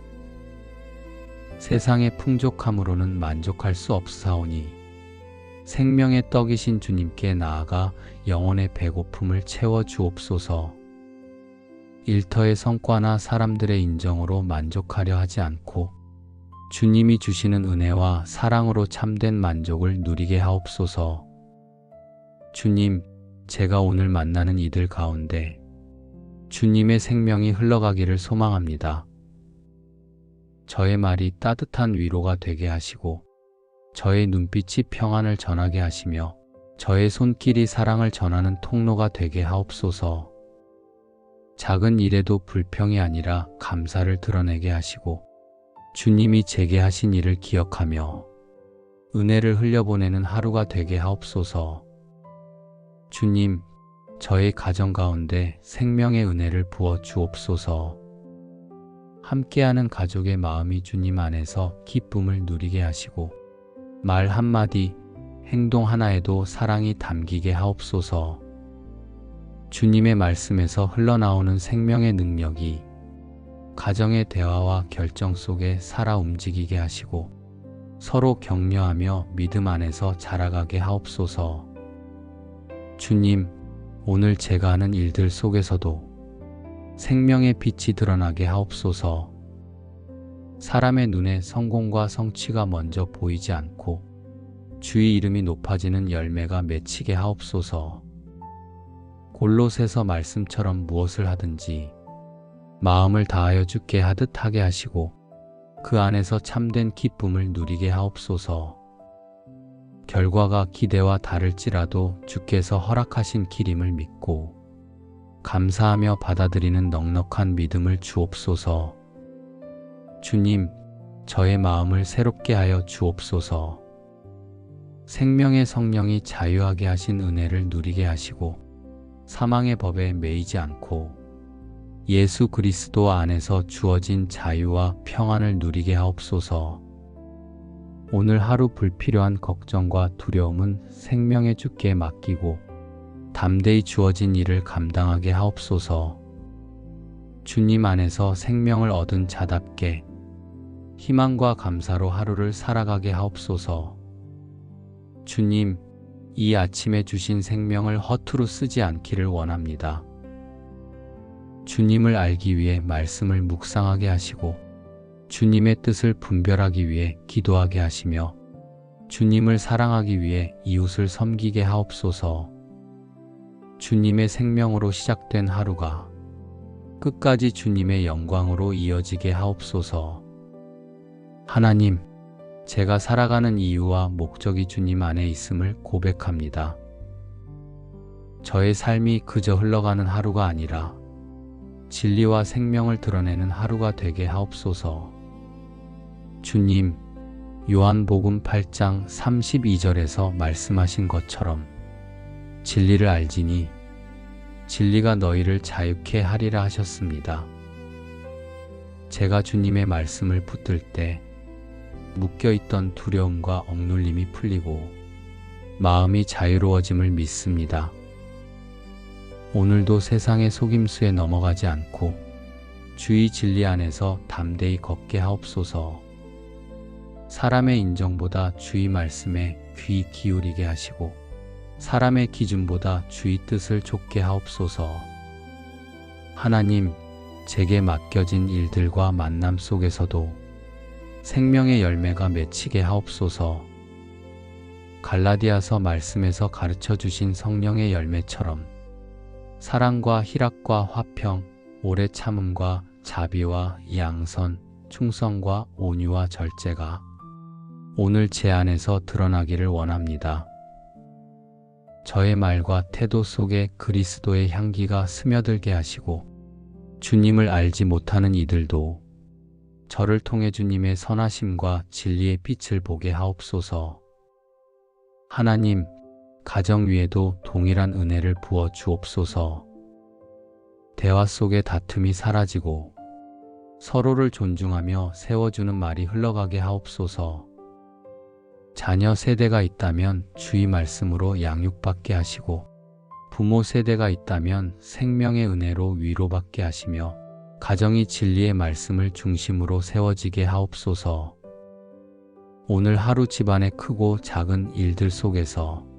세상의 풍족함으로는 만족할 수 없사오니 생명의 떡이신 주님께 나아가 영혼의 배고픔을 채워 주옵소서. 일터의 성과나 사람들의 인정으로 만족하려 하지 않고 주님이 주시는 은혜와 사랑으로 참된 만족을 누리게 하옵소서. 주님, 제가 오늘 만나는 이들 가운데 주님의 생명이 흘러가기를 소망합니다. 저의 말이 따뜻한 위로가 되게 하시고 저의 눈빛이 평안을 전하게 하시며 저의 손길이 사랑을 전하는 통로가 되게 하옵소서. 작은 일에도 불평이 아니라 감사를 드러내게 하시고 주님이 제게 하신 일을 기억하며 은혜를 흘려보내는 하루가 되게 하옵소서. 주님, 저의 가정 가운데 생명의 은혜를 부어 주옵소서. 함께하는 가족의 마음이 주님 안에서 기쁨을 누리게 하시고 말 한마디, 행동 하나에도 사랑이 담기게 하옵소서. 주님의 말씀에서 흘러나오는 생명의 능력이 가정의 대화와 결정 속에 살아 움직이게 하시고 서로 격려하며 믿음 안에서 자라가게 하옵소서. 주님, 오늘 제가 하는 일들 속에서도 생명의 빛이 드러나게 하옵소서. 사람의 눈에 성공과 성취가 먼저 보이지 않고 주의 이름이 높아지는 열매가 맺히게 하옵소서. 골로새서 말씀처럼 무엇을 하든지 마음을 다하여 주께 하듯 하게 하시고 그 안에서 참된 기쁨을 누리게 하옵소서. 결과가 기대와 다를지라도 주께서 허락하신 길임을 믿고 감사하며 받아들이는 넉넉한 믿음을 주옵소서. 주님, 저의 마음을 새롭게 하여 주옵소서. 생명의 성령이 자유하게 하신 은혜를 누리게 하시고 사망의 법에 매이지 않고 예수 그리스도 안에서 주어진 자유와 평안을 누리게 하옵소서. 오늘 하루 불필요한 걱정과 두려움은 생명의 주께 맡기고 담대히 주어진 일을 감당하게 하옵소서. 주님 안에서 생명을 얻은 자답게 희망과 감사로 하루를 살아가게 하옵소서. 주님, 이 아침에 주신 생명을 허투루 쓰지 않기를 원합니다. 주님을 알기 위해 말씀을 묵상하게 하시고 주님의 뜻을 분별하기 위해 기도하게 하시며 주님을 사랑하기 위해 이웃을 섬기게 하옵소서. 주님의 생명으로 시작된 하루가 끝까지 주님의 영광으로 이어지게 하옵소서. 하나님, 제가 살아가는 이유와 목적이 주님 안에 있음을 고백합니다. 저의 삶이 그저 흘러가는 하루가 아니라 진리와 생명을 드러내는 하루가 되게 하옵소서. 주님, 요한복음 8장 32절에서 말씀하신 것처럼 진리를 알지니 진리가 너희를 자유케 하리라 하셨습니다. 제가 주님의 말씀을 붙들 때 묶여있던 두려움과 억눌림이 풀리고 마음이 자유로워짐을 믿습니다. 오늘도 세상의 속임수에 넘어가지 않고 주의 진리 안에서 담대히 걷게 하옵소서. 사람의 인정보다 주의 말씀에 귀 기울이게 하시고 사람의 기준보다 주의 뜻을 좇게 하옵소서. 하나님, 제게 맡겨진 일들과 만남 속에서도 생명의 열매가 맺히게 하옵소서. 갈라디아서 말씀에서 가르쳐 주신 성령의 열매처럼 사랑과 희락과 화평, 오래 참음과 자비와 양선, 충성과 온유와 절제가 오늘 제 안에서 드러나기를 원합니다. 저의 말과 태도 속에 그리스도의 향기가 스며들게 하시고 주님을 알지 못하는 이들도 저를 통해 주님의 선하심과 진리의 빛을 보게 하옵소서. 하나님, 가정 위에도 동일한 은혜를 부어 주옵소서. 대화 속에 다툼이 사라지고 서로를 존중하며 세워주는 말이 흘러가게 하옵소서. 자녀 세대가 있다면 주의 말씀으로 양육받게 하시고 부모 세대가 있다면 생명의 은혜로 위로받게 하시며 가정이 진리의 말씀을 중심으로 세워지게 하옵소서. 오늘 하루 집안의 크고 작은 일들 속에서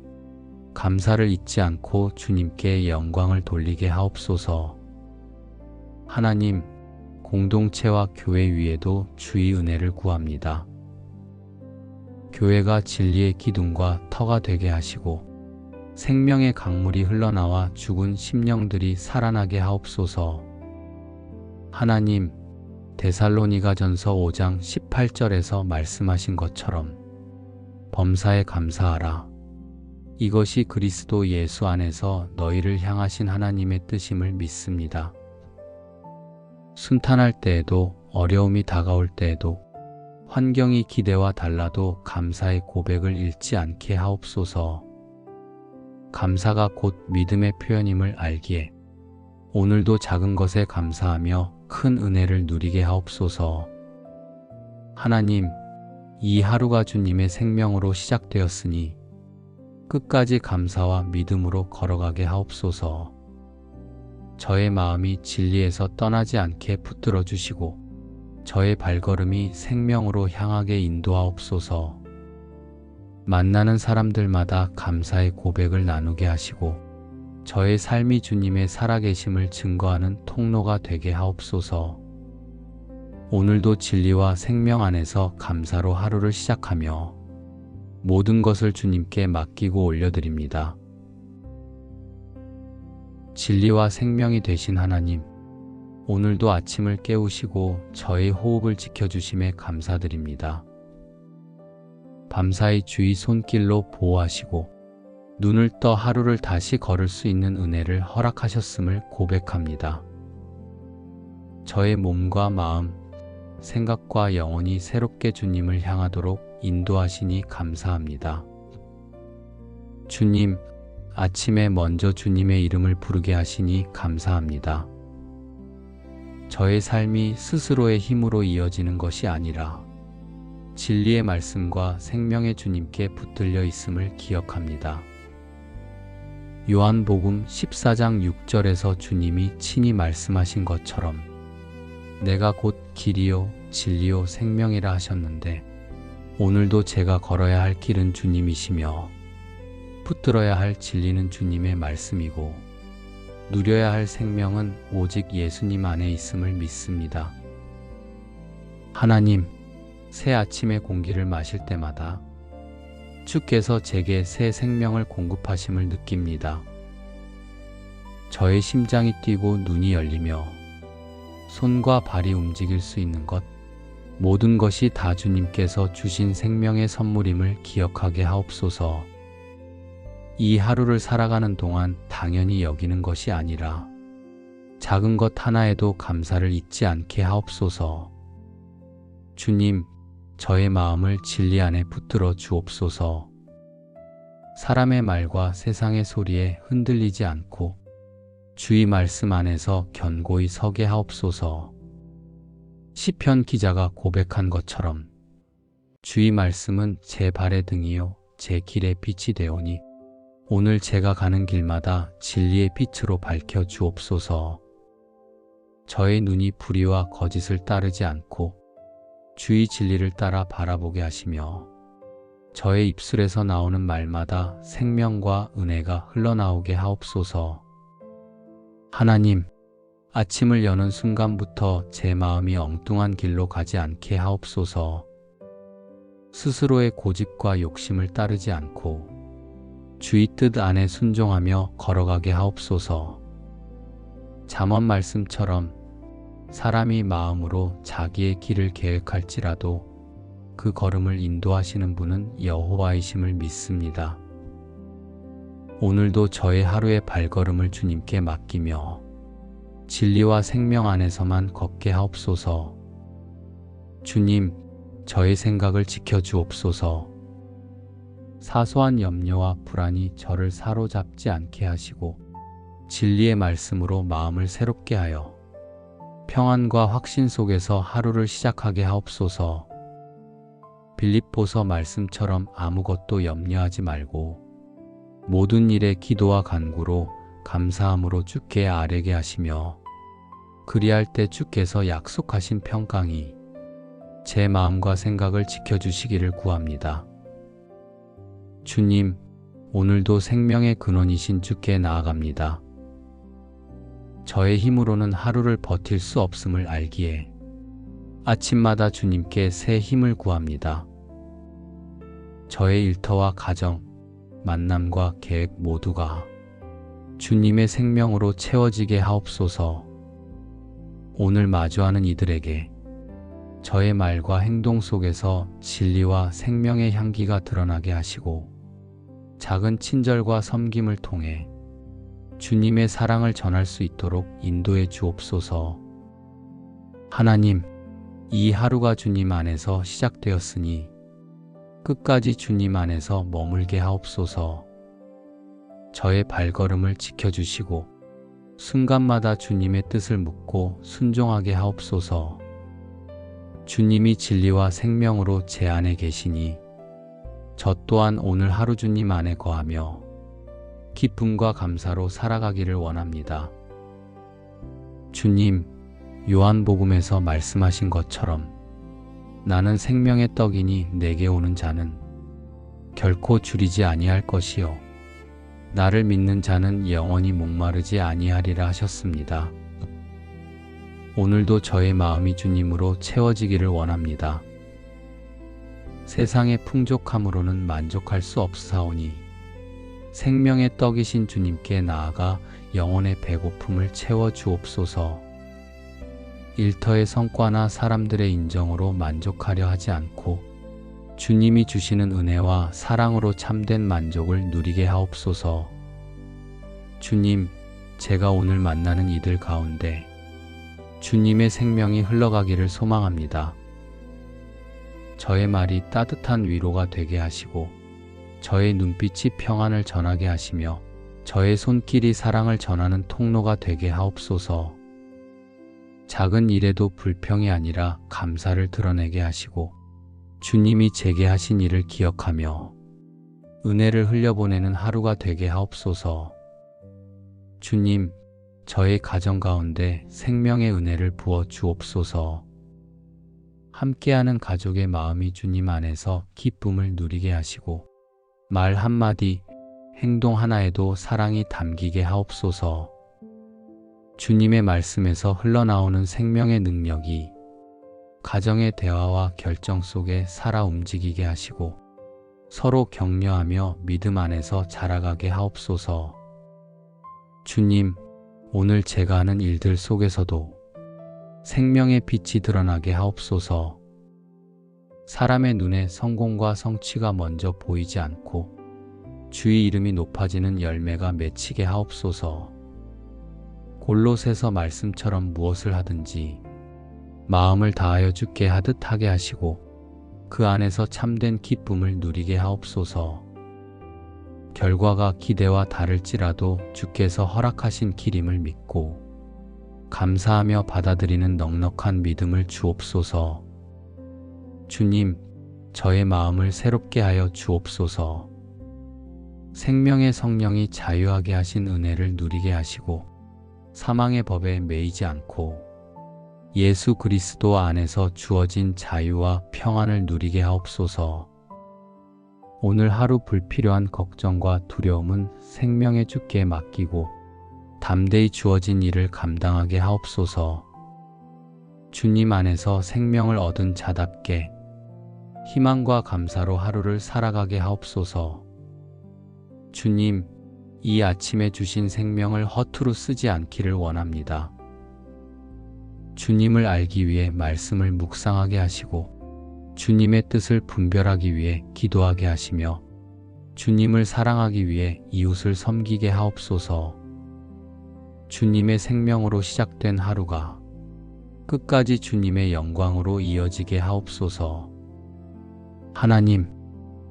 감사를 잊지 않고 주님께 영광을 돌리게 하옵소서. 하나님, 공동체와 교회 위에도 주의 은혜를 구합니다. 교회가 진리의 기둥과 터가 되게 하시고 생명의 강물이 흘러나와 죽은 심령들이 살아나게 하옵소서. 하나님, 데살로니가전서 5장 18절에서 말씀하신 것처럼 범사에 감사하라. 이것이 그리스도 예수 안에서 너희를 향하신 하나님의 뜻임을 믿습니다. 순탄할 때에도 어려움이 다가올 때에도 환경이 기대와 달라도 감사의 고백을 잃지 않게 하옵소서. 감사가 곧 믿음의 표현임을 알기에 오늘도 작은 것에 감사하며 큰 은혜를 누리게 하옵소서. 하나님, 이 하루가 주님의 생명으로 시작되었으니 끝까지 감사와 믿음으로 걸어가게 하옵소서. 저의 마음이 진리에서 떠나지 않게 붙들어 주시고 저의 발걸음이 생명으로 향하게 인도하옵소서. 만나는 사람들마다 감사의 고백을 나누게 하시고 저의 삶이 주님의 살아계심을 증거하는 통로가 되게 하옵소서. 오늘도 진리와 생명 안에서 감사로 하루를 시작하며 모든 것을 주님께 맡기고 올려드립니다. 진리와 생명이 되신 하나님, 오늘도 아침을 깨우시고 저의 호흡을 지켜주심에 감사드립니다. 밤사이 주의 손길로 보호하시고 눈을 떠 하루를 다시 걸을 수 있는 은혜를 허락하셨음을 고백합니다. 저의 몸과 마음, 생각과 영혼이 새롭게 주님을 향하도록 인도하시니 감사합니다. 주님, 아침에 먼저 주님의 이름을 부르게 하시니 감사합니다. 저의 삶이 스스로의 힘으로 이어지는 것이 아니라 진리의 말씀과 생명의 주님께 붙들려 있음을 기억합니다. 요한복음 14장 6절에서 주님이 친히 말씀하신 것처럼 내가 곧 길이요 진리요 생명이라 하셨는데 오늘도 제가 걸어야 할 길은 주님이시며 붙들어야 할 진리는 주님의 말씀이고 누려야 할 생명은 오직 예수님 안에 있음을 믿습니다. 하나님, 새 아침의 공기를 마실 때마다 주께서 제게 새 생명을 공급하심을 느낍니다. 저의 심장이 뛰고 눈이 열리며 손과 발이 움직일 수 있는 것, 모든 것이 다 주님께서 주신 생명의 선물임을 기억하게 하옵소서. 이 하루를 살아가는 동안 당연히 여기는 것이 아니라 작은 것 하나에도 감사를 잊지 않게 하옵소서. 주님, 저의 마음을 진리 안에 붙들어 주옵소서. 사람의 말과 세상의 소리에 흔들리지 않고 주의 말씀 안에서 견고히 서게 하옵소서. 시편 기자가 고백한 것처럼 주의 말씀은 제 발의 등이요 제 길의 빛이 되오니 오늘 제가 가는 길마다 진리의 빛으로 밝혀 주옵소서. 저의 눈이 불의와 거짓을 따르지 않고 주의 진리를 따라 바라보게 하시며 저의 입술에서 나오는 말마다 생명과 은혜가 흘러나오게 하옵소서. 하나님, 아침을 여는 순간부터 제 마음이 엉뚱한 길로 가지 않게 하옵소서. 스스로의 고집과 욕심을 따르지 않고 주의 뜻 안에 순종하며 걸어가게 하옵소서. 잠언 말씀처럼 사람이 마음으로 자기의 길을 계획할지라도 그 걸음을 인도하시는 분은 여호와이심을 믿습니다. 오늘도 저의 하루의 발걸음을 주님께 맡기며 진리와 생명 안에서만 걷게 하옵소서. 주님, 저의 생각을 지켜주옵소서. 사소한 염려와 불안이 저를 사로잡지 않게 하시고 진리의 말씀으로 마음을 새롭게 하여 평안과 확신 속에서 하루를 시작하게 하옵소서. 빌립보서 말씀처럼 아무것도 염려하지 말고 모든 일에 기도와 간구로 감사함으로 주께 아뢰게 하시며 그리할 때 주께서 약속하신 평강이 제 마음과 생각을 지켜주시기를 구합니다. 주님, 오늘도 생명의 근원이신 주께 나아갑니다. 저의 힘으로는 하루를 버틸 수 없음을 알기에 아침마다 주님께 새 힘을 구합니다. 저의 일터와 가정, 만남과 계획 모두가 주님의 생명으로 채워지게 하옵소서. 오늘 마주하는 이들에게 저의 말과 행동 속에서 진리와 생명의 향기가 드러나게 하시고 작은 친절과 섬김을 통해 주님의 사랑을 전할 수 있도록 인도해 주옵소서. 하나님, 이 하루가 주님 안에서 시작되었으니 끝까지 주님 안에서 머물게 하옵소서. 저의 발걸음을 지켜주시고 순간마다 주님의 뜻을 묻고 순종하게 하옵소서. 주님이 진리와 생명으로 제 안에 계시니 저 또한 오늘 하루 주님 안에 거하며 기쁨과 감사로 살아가기를 원합니다. 주님, 요한복음에서 말씀하신 것처럼 나는 생명의 떡이니 내게 오는 자는 결코 줄이지 아니할 것이요 나를 믿는 자는 영원히 목마르지 아니하리라 하셨습니다. 오늘도 저의 마음이 주님으로 채워지기를 원합니다. 세상의 풍족함으로는 만족할 수 없사오니 생명의 떡이신 주님께 나아가 영혼의 배고픔을 채워 주옵소서. 일터의 성과나 사람들의 인정으로 만족하려 하지 않고 주님이 주시는 은혜와 사랑으로 참된 만족을 누리게 하옵소서. 주님, 제가 오늘 만나는 이들 가운데 주님의 생명이 흘러가기를 소망합니다. 저의 말이 따뜻한 위로가 되게 하시고 저의 눈빛이 평안을 전하게 하시며 저의 손길이 사랑을 전하는 통로가 되게 하옵소서. 작은 일에도 불평이 아니라 감사를 드러내게 하시고 주님이 제게 하신 일을 기억하며 은혜를 흘려보내는 하루가 되게 하옵소서. 주님, 저의 가정 가운데 생명의 은혜를 부어 주옵소서. 함께하는 가족의 마음이 주님 안에서 기쁨을 누리게 하시고 말 한마디, 행동 하나에도 사랑이 담기게 하옵소서. 주님의 말씀에서 흘러나오는 생명의 능력이 가정의 대화와 결정 속에 살아 움직이게 하시고 서로 격려하며 믿음 안에서 자라가게 하옵소서. 주님, 오늘 제가 하는 일들 속에서도 생명의 빛이 드러나게 하옵소서. 사람의 눈에 성공과 성취가 먼저 보이지 않고 주의 이름이 높아지는 열매가 맺히게 하옵소서. 골로새서 말씀처럼 무엇을 하든지 마음을 다하여 주께 하듯 하게 하시고 그 안에서 참된 기쁨을 누리게 하옵소서. 결과가 기대와 다를지라도 주께서 허락하신 길임을 믿고 감사하며 받아들이는 넉넉한 믿음을 주옵소서. 주님, 저의 마음을 새롭게 하여 주옵소서. 생명의 성령이 자유하게 하신 은혜를 누리게 하시고 사망의 법에 매이지 않고 예수 그리스도 안에서 주어진 자유와 평안을 누리게 하옵소서. 오늘 하루 불필요한 걱정과 두려움은 생명의 주께 맡기고 담대히 주어진 일을 감당하게 하옵소서. 주님 안에서 생명을 얻은 자답게 희망과 감사로 하루를 살아가게 하옵소서. 주님, 이 아침에 주신 생명을 허투루 쓰지 않기를 원합니다. 주님을 알기 위해 말씀을 묵상하게 하시고 주님의 뜻을 분별하기 위해 기도하게 하시며 주님을 사랑하기 위해 이웃을 섬기게 하옵소서. 주님의 생명으로 시작된 하루가 끝까지 주님의 영광으로 이어지게 하옵소서. 하나님,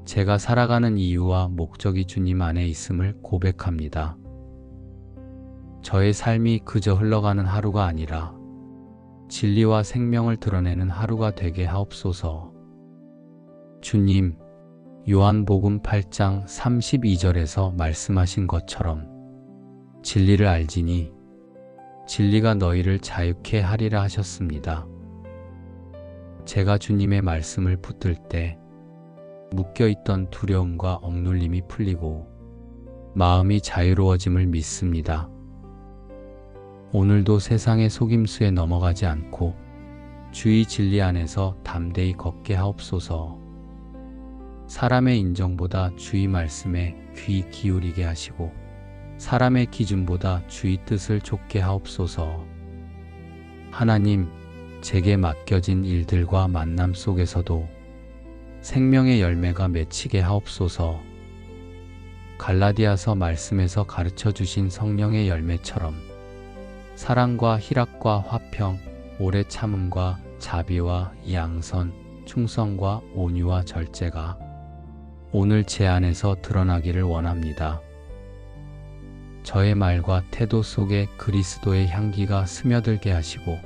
제가 살아가는 이유와 목적이 주님 안에 있음을 고백합니다. 저의 삶이 그저 흘러가는 하루가 아니라 진리와 생명을 드러내는 하루가 되게 하옵소서. 주님, 요한복음 8장 32절에서 말씀하신 것처럼 진리를 알지니 진리가 너희를 자유케 하리라 하셨습니다. 제가 주님의 말씀을 붙들 때 묶여있던 두려움과 억눌림이 풀리고 마음이 자유로워짐을 믿습니다. 오늘도 세상의 속임수에 넘어가지 않고 주의 진리 안에서 담대히 걷게 하옵소서. 사람의 인정보다 주의 말씀에 귀 기울이게 하시고 사람의 기준보다 주의 뜻을 좇게 하옵소서. 하나님, 제게 맡겨진 일들과 만남 속에서도 생명의 열매가 맺히게 하옵소서. 갈라디아서 말씀에서 가르쳐 주신 성령의 열매처럼 사랑과 희락과 화평, 오래 참음과 자비와 양선, 충성과 온유와 절제가 오늘 제 안에서 드러나기를 원합니다. 저의 말과 태도 속에 그리스도의 향기가 스며들게 하시고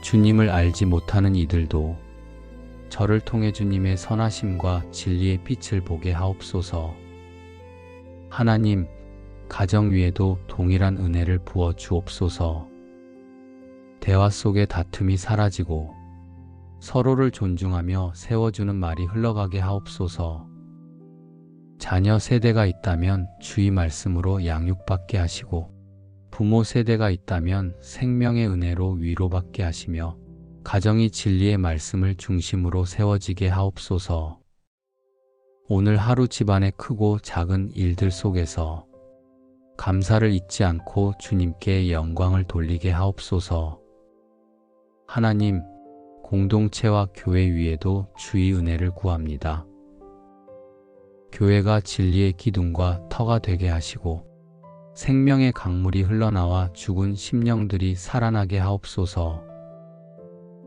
주님을 알지 못하는 이들도 저를 통해 주님의 선하심과 진리의 빛을 보게 하옵소서. 하나님, 가정 위에도 동일한 은혜를 부어 주옵소서. 대화 속에 다툼이 사라지고 서로를 존중하며 세워주는 말이 흘러가게 하옵소서. 자녀 세대가 있다면 주의 말씀으로 양육받게 하시고 부모 세대가 있다면 생명의 은혜로 위로받게 하시며 가정이 진리의 말씀을 중심으로 세워지게 하옵소서. 오늘 하루 집안의 크고 작은 일들 속에서 감사를 잊지 않고 주님께 영광을 돌리게 하옵소서. 하나님, 공동체와 교회 위에도 주의 은혜를 구합니다. 교회가 진리의 기둥과 터가 되게 하시고 생명의 강물이 흘러나와 죽은 심령들이 살아나게 하옵소서.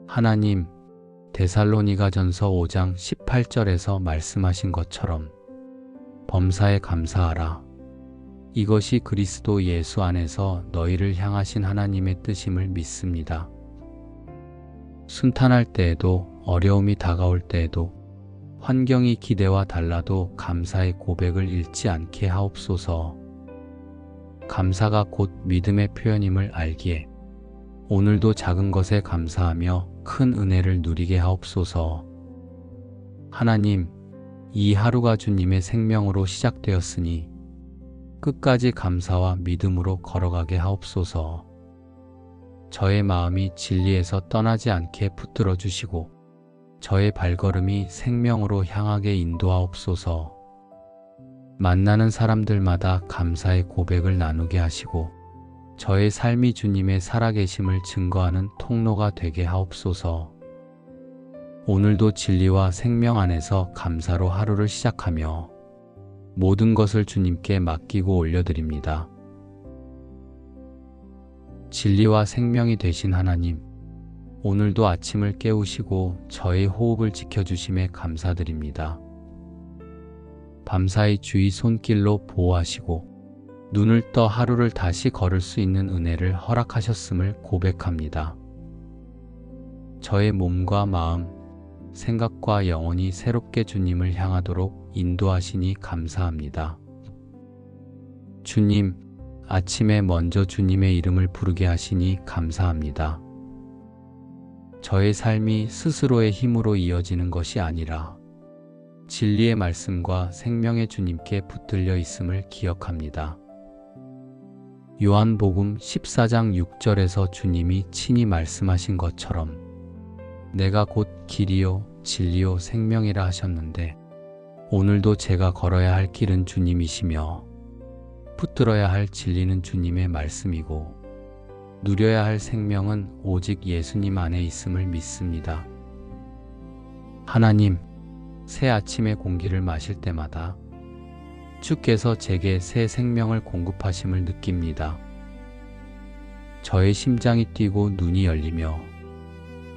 하나님, 데살로니가전서 5장 18절에서 말씀하신 것처럼 범사에 감사하라. 이것이 그리스도 예수 안에서 너희를 향하신 하나님의 뜻임을 믿습니다. 순탄할 때에도 어려움이 다가올 때에도 환경이 기대와 달라도 감사의 고백을 잃지 않게 하옵소서. 감사가 곧 믿음의 표현임을 알기에 오늘도 작은 것에 감사하며 큰 은혜를 누리게 하옵소서. 하나님, 이 하루가 주님의 생명으로 시작되었으니 끝까지 감사와 믿음으로 걸어가게 하옵소서. 저의 마음이 진리에서 떠나지 않게 붙들어 주시고 저의 발걸음이 생명으로 향하게 인도하옵소서. 만나는 사람들마다 감사의 고백을 나누게 하시고 저의 삶이 주님의 살아계심을 증거하는 통로가 되게 하옵소서. 오늘도 진리와 생명 안에서 감사로 하루를 시작하며 모든 것을 주님께 맡기고 올려드립니다. 진리와 생명이 되신 하나님, 오늘도 아침을 깨우시고 저의 호흡을 지켜주심에 감사드립니다. 밤사이 주의 손길로 보호하시고 눈을 떠 하루를 다시 걸을 수 있는 은혜를 허락하셨음을 고백합니다. 저의 몸과 마음, 생각과 영혼이 새롭게 주님을 향하도록 인도하시니 감사합니다. 주님, 아침에 먼저 주님의 이름을 부르게 하시니 감사합니다. 저의 삶이 스스로의 힘으로 이어지는 것이 아니라 진리의 말씀과 생명의 주님께 붙들려 있음을 기억합니다. 요한복음 14장 6절에서 주님이 친히 말씀하신 것처럼 내가 곧 길이요 진리요 생명이라 하셨는데 오늘도 제가 걸어야 할 길은 주님이시며 붙들어야 할 진리는 주님의 말씀이고 누려야 할 생명은 오직 예수님 안에 있음을 믿습니다. 하나님, 새 아침의 공기를 마실 때마다 주께서 제게 새 생명을 공급하심을 느낍니다. 저의 심장이 뛰고 눈이 열리며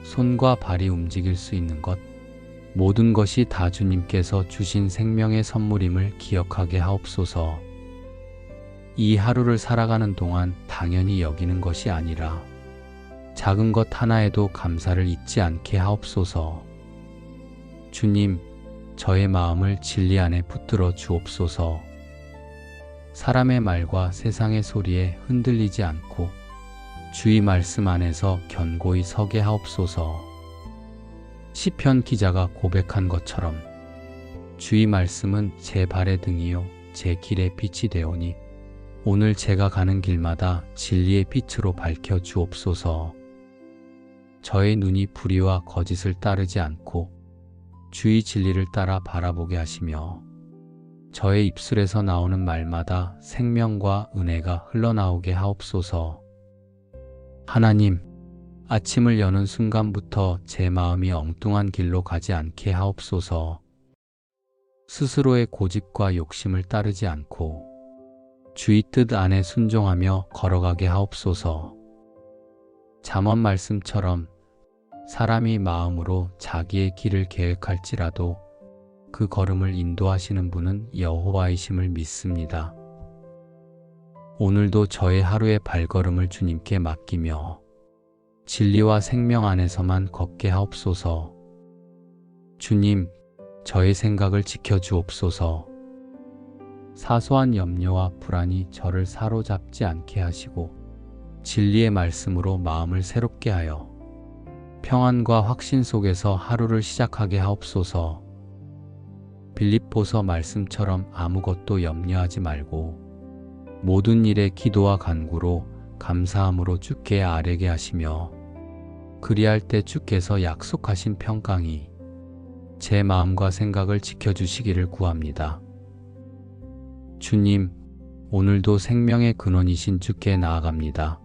손과 발이 움직일 수 있는 것, 모든 것이 다 주님께서 주신 생명의 선물임을 기억하게 하옵소서. 이 하루를 살아가는 동안 당연히 여기는 것이 아니라 작은 것 하나에도 감사를 잊지 않게 하옵소서. 주님, 저의 마음을 진리 안에 붙들어 주옵소서. 사람의 말과 세상의 소리에 흔들리지 않고 주의 말씀 안에서 견고히 서게 하옵소서. 시편 기자가 고백한 것처럼 주의 말씀은 제 발의 등이요 제 길의 빛이 되오니 오늘 제가 가는 길마다 진리의 빛으로 밝혀 주옵소서. 저의 눈이 불의와 거짓을 따르지 않고 주의 진리를 따라 바라보게 하시며 저의 입술에서 나오는 말마다 생명과 은혜가 흘러나오게 하옵소서. 하나님, 아침을 여는 순간부터 제 마음이 엉뚱한 길로 가지 않게 하옵소서. 스스로의 고집과 욕심을 따르지 않고 주의 뜻 안에 순종하며 걸어가게 하옵소서. 잠언 말씀처럼 사람이 마음으로 자기의 길을 계획할지라도 그 걸음을 인도하시는 분은 여호와이심을 믿습니다. 오늘도 저의 하루의 발걸음을 주님께 맡기며 진리와 생명 안에서만 걷게 하옵소서. 주님, 저의 생각을 지켜주옵소서. 사소한 염려와 불안이 저를 사로잡지 않게 하시고 진리의 말씀으로 마음을 새롭게 하여 평안과 확신 속에서 하루를 시작하게 하옵소서. 빌립보서 말씀처럼 아무것도 염려하지 말고 모든 일에 기도와 간구로 감사함으로 주께 아뢰게 하시며 그리할 때 주께서 약속하신 평강이 제 마음과 생각을 지켜주시기를 구합니다. 주님, 오늘도 생명의 근원이신 주께 나아갑니다.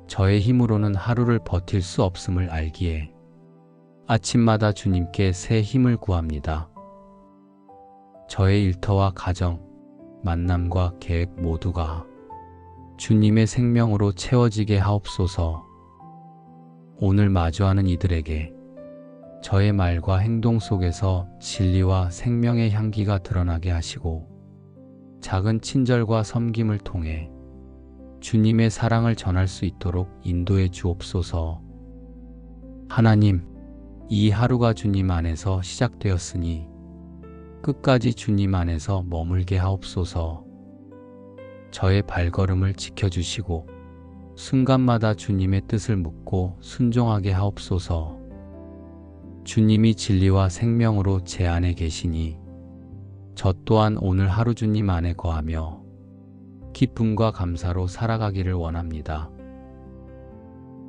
저의 힘으로는 하루를 버틸 수 없음을 알기에 아침마다 주님께 새 힘을 구합니다. 저의 일터와 가정, 만남과 계획 모두가 주님의 생명으로 채워지게 하옵소서. 오늘 마주하는 이들에게 저의 말과 행동 속에서 진리와 생명의 향기가 드러나게 하시고 작은 친절과 섬김을 통해 주님의 사랑을 전할 수 있도록 인도해 주옵소서. 하나님, 이 하루가 주님 안에서 시작되었으니 끝까지 주님 안에서 머물게 하옵소서. 저의 발걸음을 지켜주시고 순간마다 주님의 뜻을 묻고 순종하게 하옵소서. 주님이 진리와 생명으로 제 안에 계시니 저 또한 오늘 하루 주님 안에 거하며 기쁨과 감사로 살아가기를 원합니다.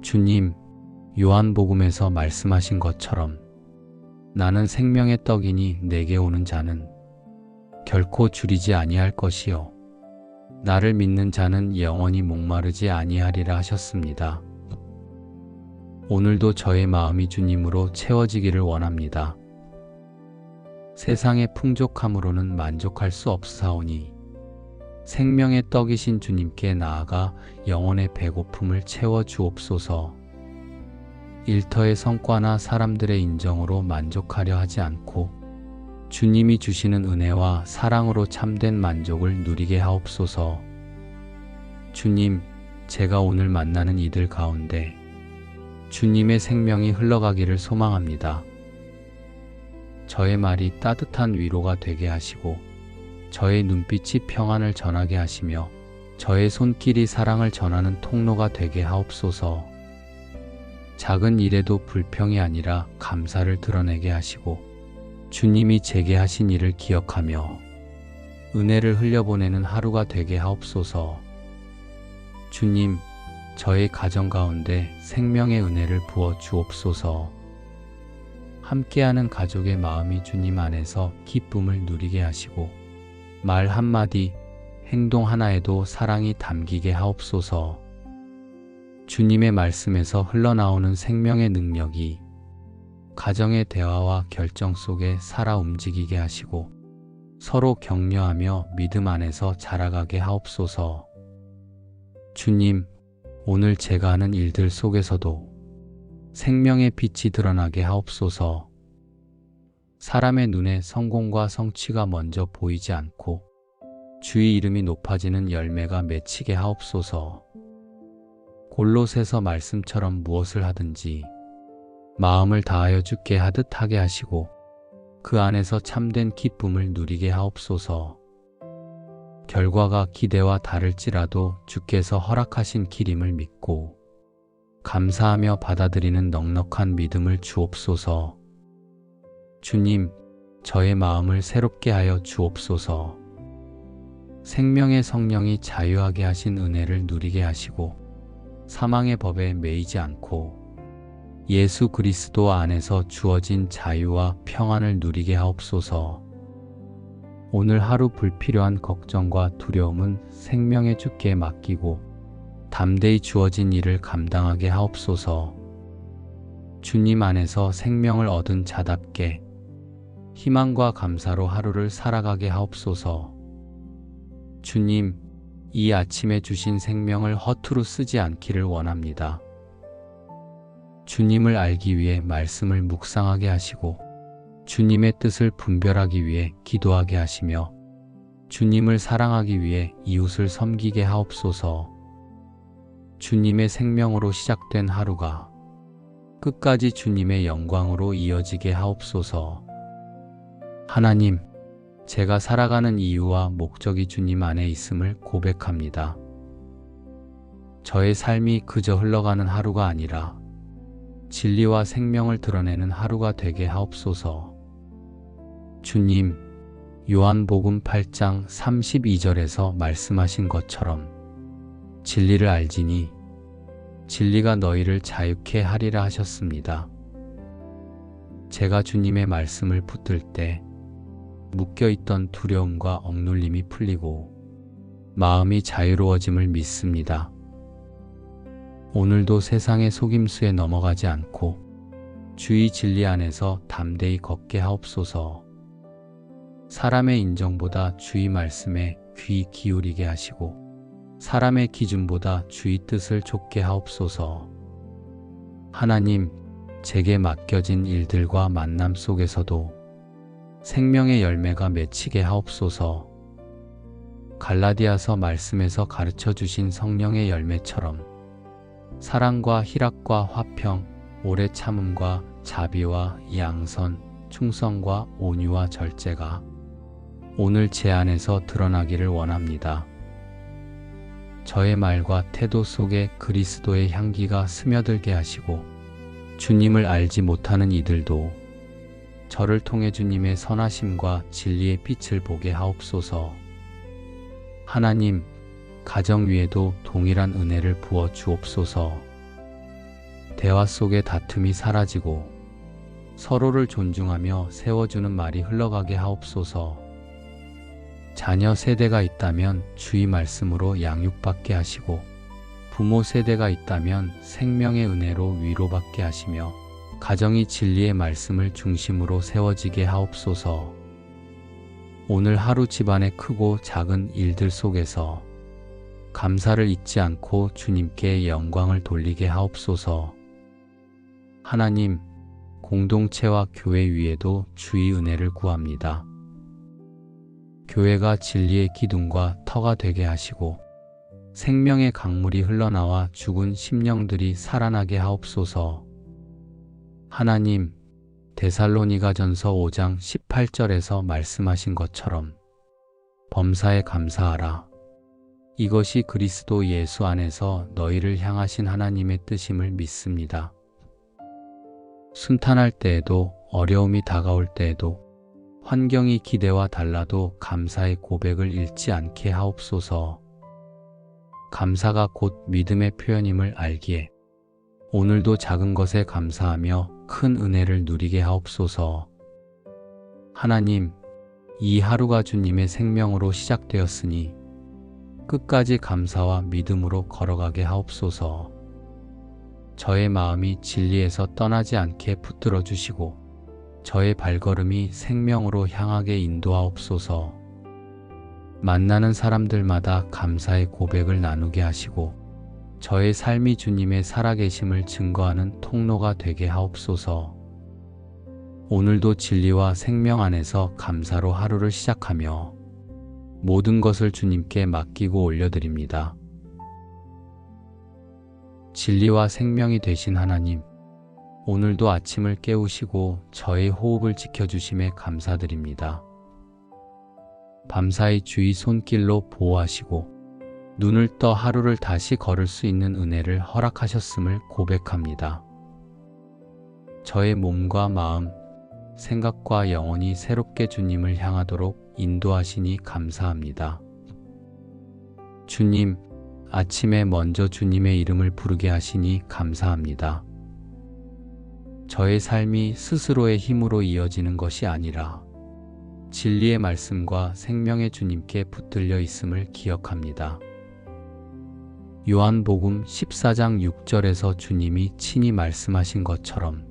주님, 요한복음에서 말씀하신 것처럼 나는 생명의 떡이니 내게 오는 자는 결코 줄이지 아니할 것이요 나를 믿는 자는 영원히 목마르지 아니하리라 하셨습니다. 오늘도 저의 마음이 주님으로 채워지기를 원합니다. 세상의 풍족함으로는 만족할 수 없사오니 생명의 떡이신 주님께 나아가 영혼의 배고픔을 채워 주옵소서. 일터의 성과나 사람들의 인정으로 만족하려 하지 않고 주님이 주시는 은혜와 사랑으로 참된 만족을 누리게 하옵소서. 주님, 제가 오늘 만나는 이들 가운데 주님의 생명이 흘러가기를 소망합니다. 저의 말이 따뜻한 위로가 되게 하시고 저의 눈빛이 평안을 전하게 하시며 저의 손길이 사랑을 전하는 통로가 되게 하옵소서. 작은 일에도 불평이 아니라 감사를 드러내게 하시고 주님이 제게 하신 일을 기억하며 은혜를 흘려보내는 하루가 되게 하옵소서. 주님, 저의 가정 가운데 생명의 은혜를 부어 주옵소서. 함께하는 가족의 마음이 주님 안에서 기쁨을 누리게 하시고 말 한마디, 행동 하나에도 사랑이 담기게 하옵소서. 주님의 말씀에서 흘러나오는 생명의 능력이 가정의 대화와 결정 속에 살아 움직이게 하시고 서로 격려하며 믿음 안에서 자라가게 하옵소서. 주님, 오늘 제가 하는 일들 속에서도 생명의 빛이 드러나게 하옵소서. 사람의 눈에 성공과 성취가 먼저 보이지 않고 주의 이름이 높아지는 열매가 맺히게 하옵소서. 골로새서 말씀처럼 무엇을 하든지 마음을 다하여 주께 하듯 하게 하시고 그 안에서 참된 기쁨을 누리게 하옵소서. 결과가 기대와 다를지라도 주께서 허락하신 길임을 믿고 감사하며 받아들이는 넉넉한 믿음을 주옵소서. 주님, 저의 마음을 새롭게 하여 주옵소서. 생명의 성령이 자유하게 하신 은혜를 누리게 하시고 사망의 법에 매이지 않고 예수 그리스도 안에서 주어진 자유와 평안을 누리게 하옵소서. 오늘 하루 불필요한 걱정과 두려움은 생명의 주께 맡기고 담대히 주어진 일을 감당하게 하옵소서. 주님 안에서 생명을 얻은 자답게 희망과 감사로 하루를 살아가게 하옵소서. 주님, 이 아침에 주신 생명을 허투루 쓰지 않기를 원합니다. 주님을 알기 위해 말씀을 묵상하게 하시고 주님의 뜻을 분별하기 위해 기도하게 하시며 주님을 사랑하기 위해 이웃을 섬기게 하옵소서. 주님의 생명으로 시작된 하루가 끝까지 주님의 영광으로 이어지게 하옵소서. 하나님, 제가 살아가는 이유와 목적이 주님 안에 있음을 고백합니다. 저의 삶이 그저 흘러가는 하루가 아니라 진리와 생명을 드러내는 하루가 되게 하옵소서. 주님, 요한복음 8장 32절에서 말씀하신 것처럼 진리를 알지니 진리가 너희를 자유케 하리라 하셨습니다. 제가 주님의 말씀을 붙들 때 묶여있던 두려움과 억눌림이 풀리고 마음이 자유로워짐을 믿습니다. 오늘도 세상의 속임수에 넘어가지 않고 주의 진리 안에서 담대히 걷게 하옵소서. 사람의 인정보다 주의 말씀에 귀 기울이게 하시고 사람의 기준보다 주의 뜻을 좇게 하옵소서. 하나님, 제게 맡겨진 일들과 만남 속에서도 생명의 열매가 맺히게 하옵소서. 갈라디아서 말씀에서 가르쳐 주신 성령의 열매처럼 사랑과 희락과 화평, 오래 참음과 자비와 양선, 충성과 온유와 절제가 오늘 제 안에서 드러나기를 원합니다. 저의 말과 태도 속에 그리스도의 향기가 스며들게 하시고 주님을 알지 못하는 이들도 저를 통해 주님의 선하심과 진리의 빛을 보게 하옵소서. 하나님, 가정 위에도 동일한 은혜를 부어 주옵소서. 대화 속의 다툼이 사라지고 서로를 존중하며 세워주는 말이 흘러가게 하옵소서. 자녀 세대가 있다면 주의 말씀으로 양육받게 하시고 부모 세대가 있다면 생명의 은혜로 위로받게 하시며 가정이 진리의 말씀을 중심으로 세워지게 하옵소서. 오늘 하루 집안의 크고 작은 일들 속에서 감사를 잊지 않고 주님께 영광을 돌리게 하옵소서. 하나님, 공동체와 교회 위에도 주의 은혜를 구합니다. 교회가 진리의 기둥과 터가 되게 하시고 생명의 강물이 흘러나와 죽은 심령들이 살아나게 하옵소서. 하나님, 데살로니가전서 5장 18절에서 말씀하신 것처럼 범사에 감사하라. 이것이 그리스도 예수 안에서 너희를 향하신 하나님의 뜻임을 믿습니다. 순탄할 때에도 어려움이 다가올 때에도 환경이 기대와 달라도 감사의 고백을 잃지 않게 하옵소서. 감사가 곧 믿음의 표현임을 알기에 오늘도 작은 것에 감사하며 큰 은혜를 누리게 하옵소서. 하나님, 이 하루가 주님의 생명으로 시작되었으니 끝까지 감사와 믿음으로 걸어가게 하옵소서. 저의 마음이 진리에서 떠나지 않게 붙들어 주시고 저의 발걸음이 생명으로 향하게 인도하옵소서. 만나는 사람들마다 감사의 고백을 나누게 하시고 저의 삶이 주님의 살아계심을 증거하는 통로가 되게 하옵소서. 오늘도 진리와 생명 안에서 감사로 하루를 시작하며 모든 것을 주님께 맡기고 올려드립니다. 진리와 생명이 되신 하나님, 오늘도 아침을 깨우시고 저의 호흡을 지켜주심에 감사드립니다. 밤사이 주의 손길로 보호하시고 눈을 떠 하루를 다시 걸을 수 있는 은혜를 허락하셨음을 고백합니다. 저의 몸과 마음, 생각과 영혼이 새롭게 주님을 향하도록 인도하시니 감사합니다. 주님, 아침에 먼저 주님의 이름을 부르게 하시니 감사합니다. 저의 삶이 스스로의 힘으로 이어지는 것이 아니라 진리의 말씀과 생명의 주님께 붙들려 있음을 기억합니다. 요한복음 14장 6절에서 주님이 친히 말씀하신 것처럼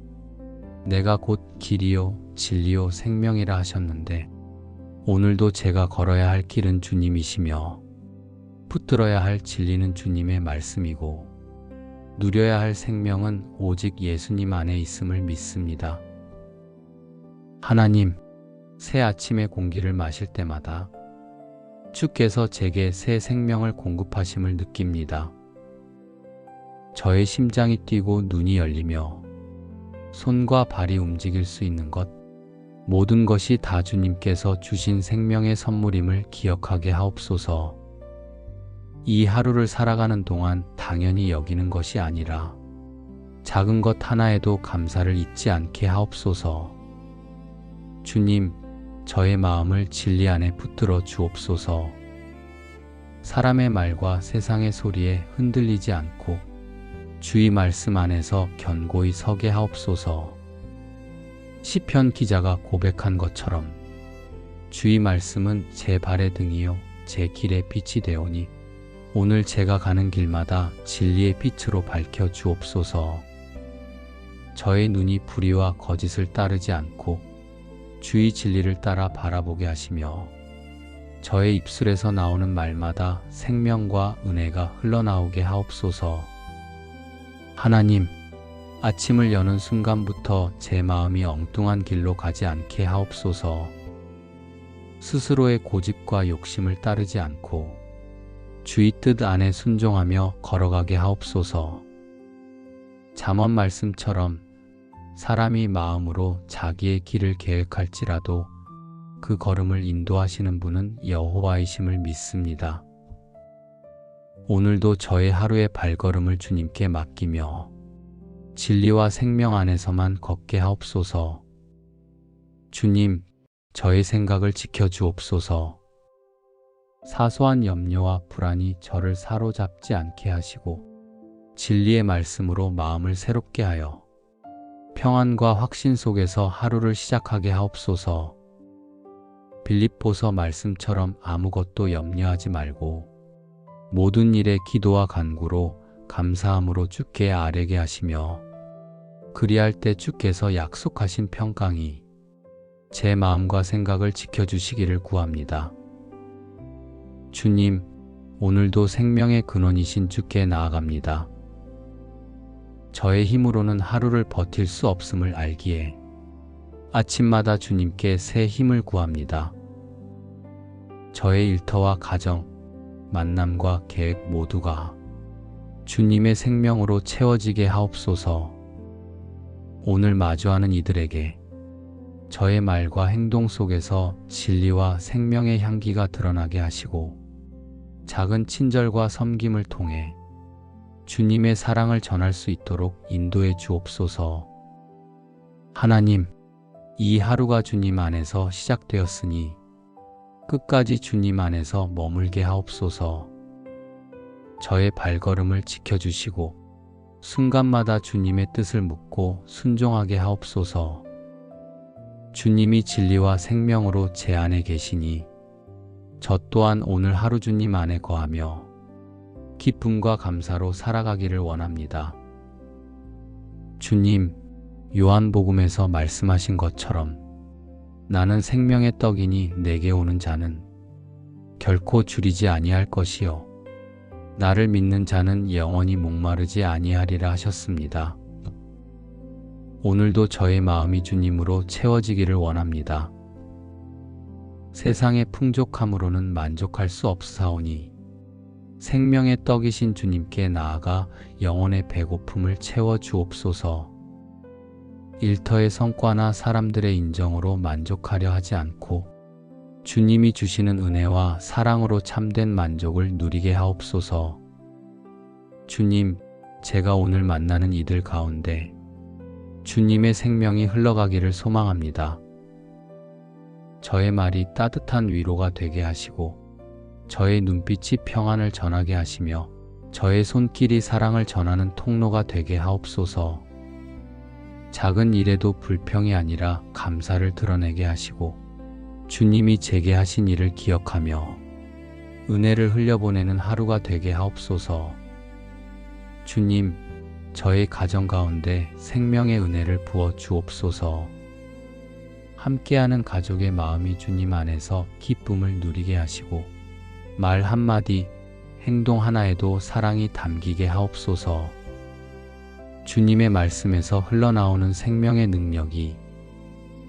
내가 곧 길이요 진리요 생명이라 하셨는데 오늘도 제가 걸어야 할 길은 주님이시며 붙들어야 할 진리는 주님의 말씀이고 누려야 할 생명은 오직 예수님 안에 있음을 믿습니다. 하나님, 새 아침의 공기를 마실 때마다 주께서 제게 새 생명을 공급하심을 느낍니다. 저의 심장이 뛰고 눈이 열리며 손과 발이 움직일 수 있는 것, 모든 것이 다 주님께서 주신 생명의 선물임을 기억하게 하옵소서. 이 하루를 살아가는 동안 당연히 여기는 것이 아니라 작은 것 하나에도 감사를 잊지 않게 하옵소서. 주님, 저의 마음을 진리 안에 붙들어 주옵소서. 사람의 말과 세상의 소리에 흔들리지 않고 주의 말씀 안에서 견고히 서게 하옵소서. 시편 기자가 고백한 것처럼 주의 말씀은 제 발의 등이요 제 길의 빛이 되오니 오늘 제가 가는 길마다 진리의 빛으로 밝혀 주옵소서. 저의 눈이 불의와 거짓을 따르지 않고 주의 진리를 따라 바라보게 하시며 저의 입술에서 나오는 말마다 생명과 은혜가 흘러나오게 하옵소서. 하나님, 아침을 여는 순간부터 제 마음이 엉뚱한 길로 가지 않게 하옵소서. 스스로의 고집과 욕심을 따르지 않고 주의 뜻 안에 순종하며 걸어가게 하옵소서. 잠언 말씀처럼 사람이 마음으로 자기의 길을 계획할지라도 그 걸음을 인도하시는 분은 여호와이심을 믿습니다. 오늘도 저의 하루의 발걸음을 주님께 맡기며 진리와 생명 안에서만 걷게 하옵소서. 주님, 저의 생각을 지켜주옵소서. 사소한 염려와 불안이 저를 사로잡지 않게 하시고 진리의 말씀으로 마음을 새롭게 하여 평안과 확신 속에서 하루를 시작하게 하옵소서. 빌립보서 말씀처럼 아무것도 염려하지 말고 모든 일에 기도와 간구로 감사함으로 주께 아뢰게 하시며 그리할 때 주께서 약속하신 평강이 제 마음과 생각을 지켜주시기를 구합니다. 주님, 오늘도 생명의 근원이신 주께 나아갑니다. 저의 힘으로는 하루를 버틸 수 없음을 알기에 아침마다 주님께 새 힘을 구합니다. 저의 일터와 가정, 만남과 계획 모두가 주님의 생명으로 채워지게 하옵소서. 오늘 마주하는 이들에게 저의 말과 행동 속에서 진리와 생명의 향기가 드러나게 하시고 작은 친절과 섬김을 통해 주님의 사랑을 전할 수 있도록 인도해 주옵소서. 하나님, 이 하루가 주님 안에서 시작되었으니 끝까지 주님 안에서 머물게 하옵소서. 저의 발걸음을 지켜주시고 순간마다 주님의 뜻을 묻고 순종하게 하옵소서. 주님이 진리와 생명으로 제 안에 계시니 저 또한 오늘 하루 주님 안에 거하며 기쁨과 감사로 살아가기를 원합니다. 주님, 요한복음에서 말씀하신 것처럼 나는 생명의 떡이니 내게 오는 자는 결코 줄이지 아니할 것이요 나를 믿는 자는 영원히 목마르지 아니하리라 하셨습니다. 오늘도 저의 마음이 주님으로 채워지기를 원합니다. 세상의 풍족함으로는 만족할 수 없사오니 생명의 떡이신 주님께 나아가 영혼의 배고픔을 채워 주옵소서. 일터의 성과나 사람들의 인정으로 만족하려 하지 않고 주님이 주시는 은혜와 사랑으로 참된 만족을 누리게 하옵소서. 주님, 제가 오늘 만나는 이들 가운데 주님의 생명이 흘러가기를 소망합니다. 저의 말이 따뜻한 위로가 되게 하시고 저의 눈빛이 평안을 전하게 하시며 저의 손길이 사랑을 전하는 통로가 되게 하옵소서. 작은 일에도 불평이 아니라 감사를 드러내게 하시고 주님이 제게 하신 일을 기억하며 은혜를 흘려보내는 하루가 되게 하옵소서. 주님, 저의 가정 가운데 생명의 은혜를 부어 주옵소서. 함께하는 가족의 마음이 주님 안에서 기쁨을 누리게 하시고 말 한마디, 행동 하나에도 사랑이 담기게 하옵소서. 주님의 말씀에서 흘러나오는 생명의 능력이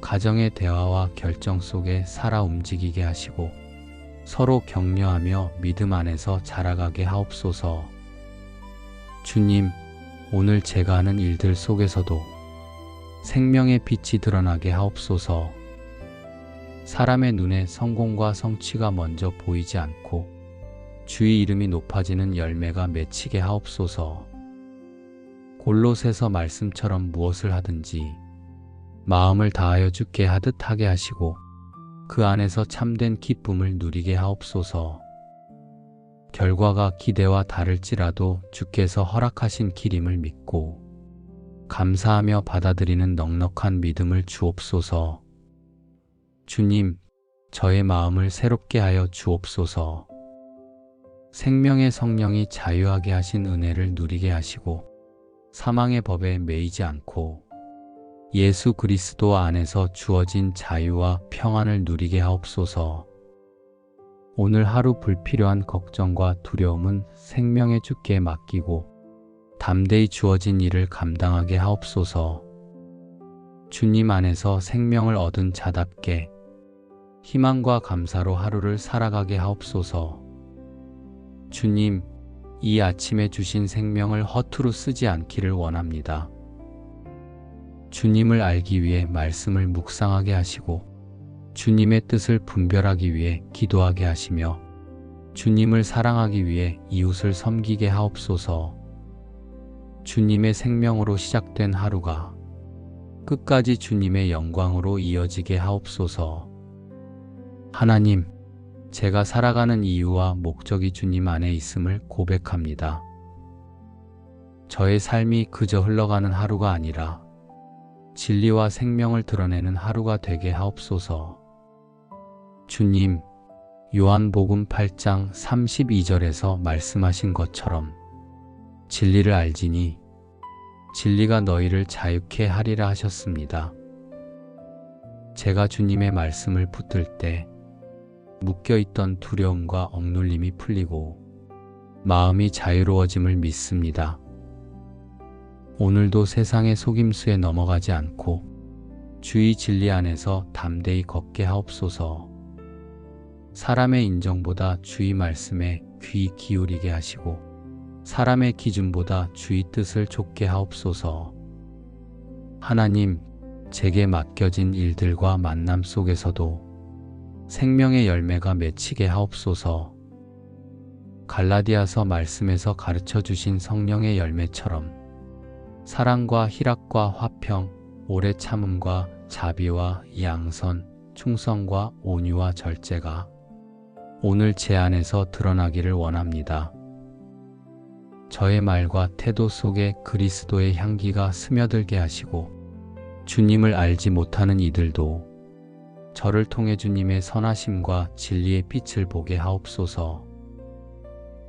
가정의 대화와 결정 속에 살아 움직이게 하시고 서로 격려하며 믿음 안에서 자라가게 하옵소서. 주님, 오늘 제가 하는 일들 속에서도 생명의 빛이 드러나게 하옵소서. 사람의 눈에 성공과 성취가 먼저 보이지 않고 주의 이름이 높아지는 열매가 맺히게 하옵소서. 골로새서 말씀처럼 무엇을 하든지 마음을 다하여 주께 하듯 하게 하시고 그 안에서 참된 기쁨을 누리게 하옵소서. 결과가 기대와 다를지라도 주께서 허락하신 길임을 믿고 감사하며 받아들이는 넉넉한 믿음을 주옵소서. 주님, 저의 마음을 새롭게 하여 주옵소서. 생명의 성령이 자유하게 하신 은혜를 누리게 하시고 사망의 법에 매이지 않고 예수 그리스도 안에서 주어진 자유와 평안을 누리게 하옵소서. 오늘 하루 불필요한 걱정과 두려움은 생명의 주께 맡기고 담대히 주어진 일을 감당하게 하옵소서. 주님 안에서 생명을 얻은 자답게 희망과 감사로 하루를 살아가게 하옵소서. 주님, 이 아침에 주신 생명을 허투루 쓰지 않기를 원합니다. 주님을 알기 위해 말씀을 묵상하게 하시고 주님의 뜻을 분별하기 위해 기도하게 하시며 주님을 사랑하기 위해 이웃을 섬기게 하옵소서. 주님의 생명으로 시작된 하루가 끝까지 주님의 영광으로 이어지게 하옵소서. 하나님, 제가 살아가는 이유와 목적이 주님 안에 있음을 고백합니다. 저의 삶이 그저 흘러가는 하루가 아니라 진리와 생명을 드러내는 하루가 되게 하옵소서. 주님, 요한복음 8장 32절에서 말씀하신 것처럼 진리를 알지니 진리가 너희를 자유케 하리라 하셨습니다. 제가 주님의 말씀을 붙들 때 묶여있던 두려움과 억눌림이 풀리고 마음이 자유로워짐을 믿습니다. 오늘도 세상의 속임수에 넘어가지 않고 주의 진리 안에서 담대히 걷게 하옵소서. 사람의 인정보다 주의 말씀에 귀 기울이게 하시고 사람의 기준보다 주의 뜻을 좇게 하옵소서. 하나님, 제게 맡겨진 일들과 만남 속에서도 생명의 열매가 맺히게 하옵소서. 갈라디아서 말씀에서 가르쳐 주신 성령의 열매처럼 사랑과 희락과 화평, 오래 참음과 자비와 양선, 충성과 온유와 절제가 오늘 제 안에서 드러나기를 원합니다. 저의 말과 태도 속에 그리스도의 향기가 스며들게 하시고 주님을 알지 못하는 이들도 저를 통해 주님의 선하심과 진리의 빛을 보게 하옵소서.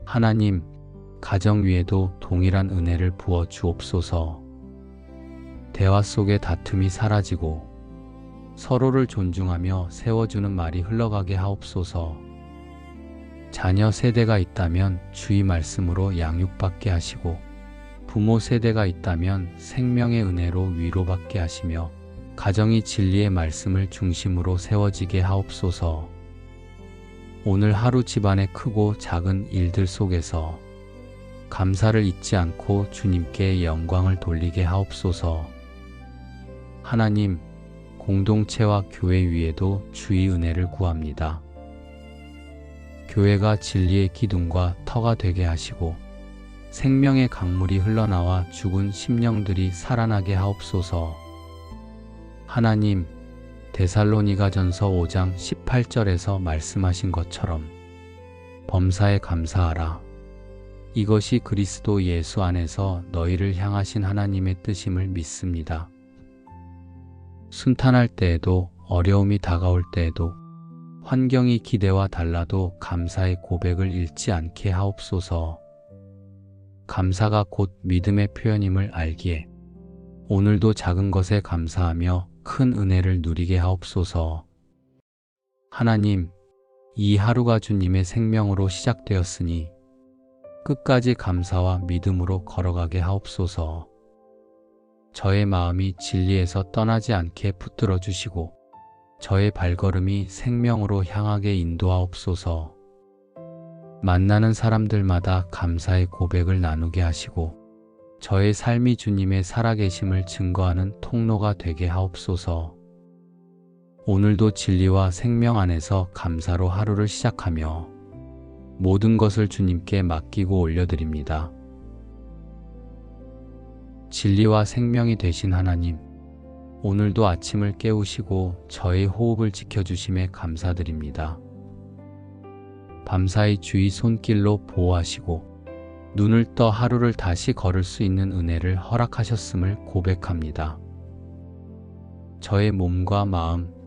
하나님, 가정 위에도 동일한 은혜를 부어 주옵소서. 대화 속에 다툼이 사라지고 서로를 존중하며 세워주는 말이 흘러가게 하옵소서. 자녀 세대가 있다면 주의 말씀으로 양육받게 하시고 부모 세대가 있다면 생명의 은혜로 위로받게 하시며 가정이 진리의 말씀을 중심으로 세워지게 하옵소서. 오늘 하루 집안의 크고 작은 일들 속에서 감사를 잊지 않고 주님께 영광을 돌리게 하옵소서. 하나님, 공동체와 교회 위에도 주의 은혜를 구합니다. 교회가 진리의 기둥과 터가 되게 하시고 생명의 강물이 흘러나와 죽은 심령들이 살아나게 하옵소서. 하나님, 데살로니가전서 5장 18절에서 말씀하신 것처럼 범사에 감사하라. 이것이 그리스도 예수 안에서 너희를 향하신 하나님의 뜻임을 믿습니다. 순탄할 때에도 어려움이 다가올 때에도 환경이 기대와 달라도 감사의 고백을 잃지 않게 하옵소서. 감사가 곧 믿음의 표현임을 알기에 오늘도 작은 것에 감사하며 큰 은혜를 누리게 하옵소서. 하나님, 이 하루가 주님의 생명으로 시작되었으니 끝까지 감사와 믿음으로 걸어가게 하옵소서. 저의 마음이 진리에서 떠나지 않게 붙들어 주시고 저의 발걸음이 생명으로 향하게 인도하옵소서. 만나는 사람들마다 감사의 고백을 나누게 하시고 저의 삶이 주님의 살아계심을 증거하는 통로가 되게 하옵소서. 오늘도 진리와 생명 안에서 감사로 하루를 시작하며 모든 것을 주님께 맡기고 올려드립니다. 진리와 생명이 되신 하나님, 오늘도 아침을 깨우시고 저의 호흡을 지켜주심에 감사드립니다. 밤사이 주의 손길로 보호하시고 눈을 떠 하루를 다시 걸을 수 있는 은혜를 허락하셨음을 고백합니다. 저의 몸과 마음,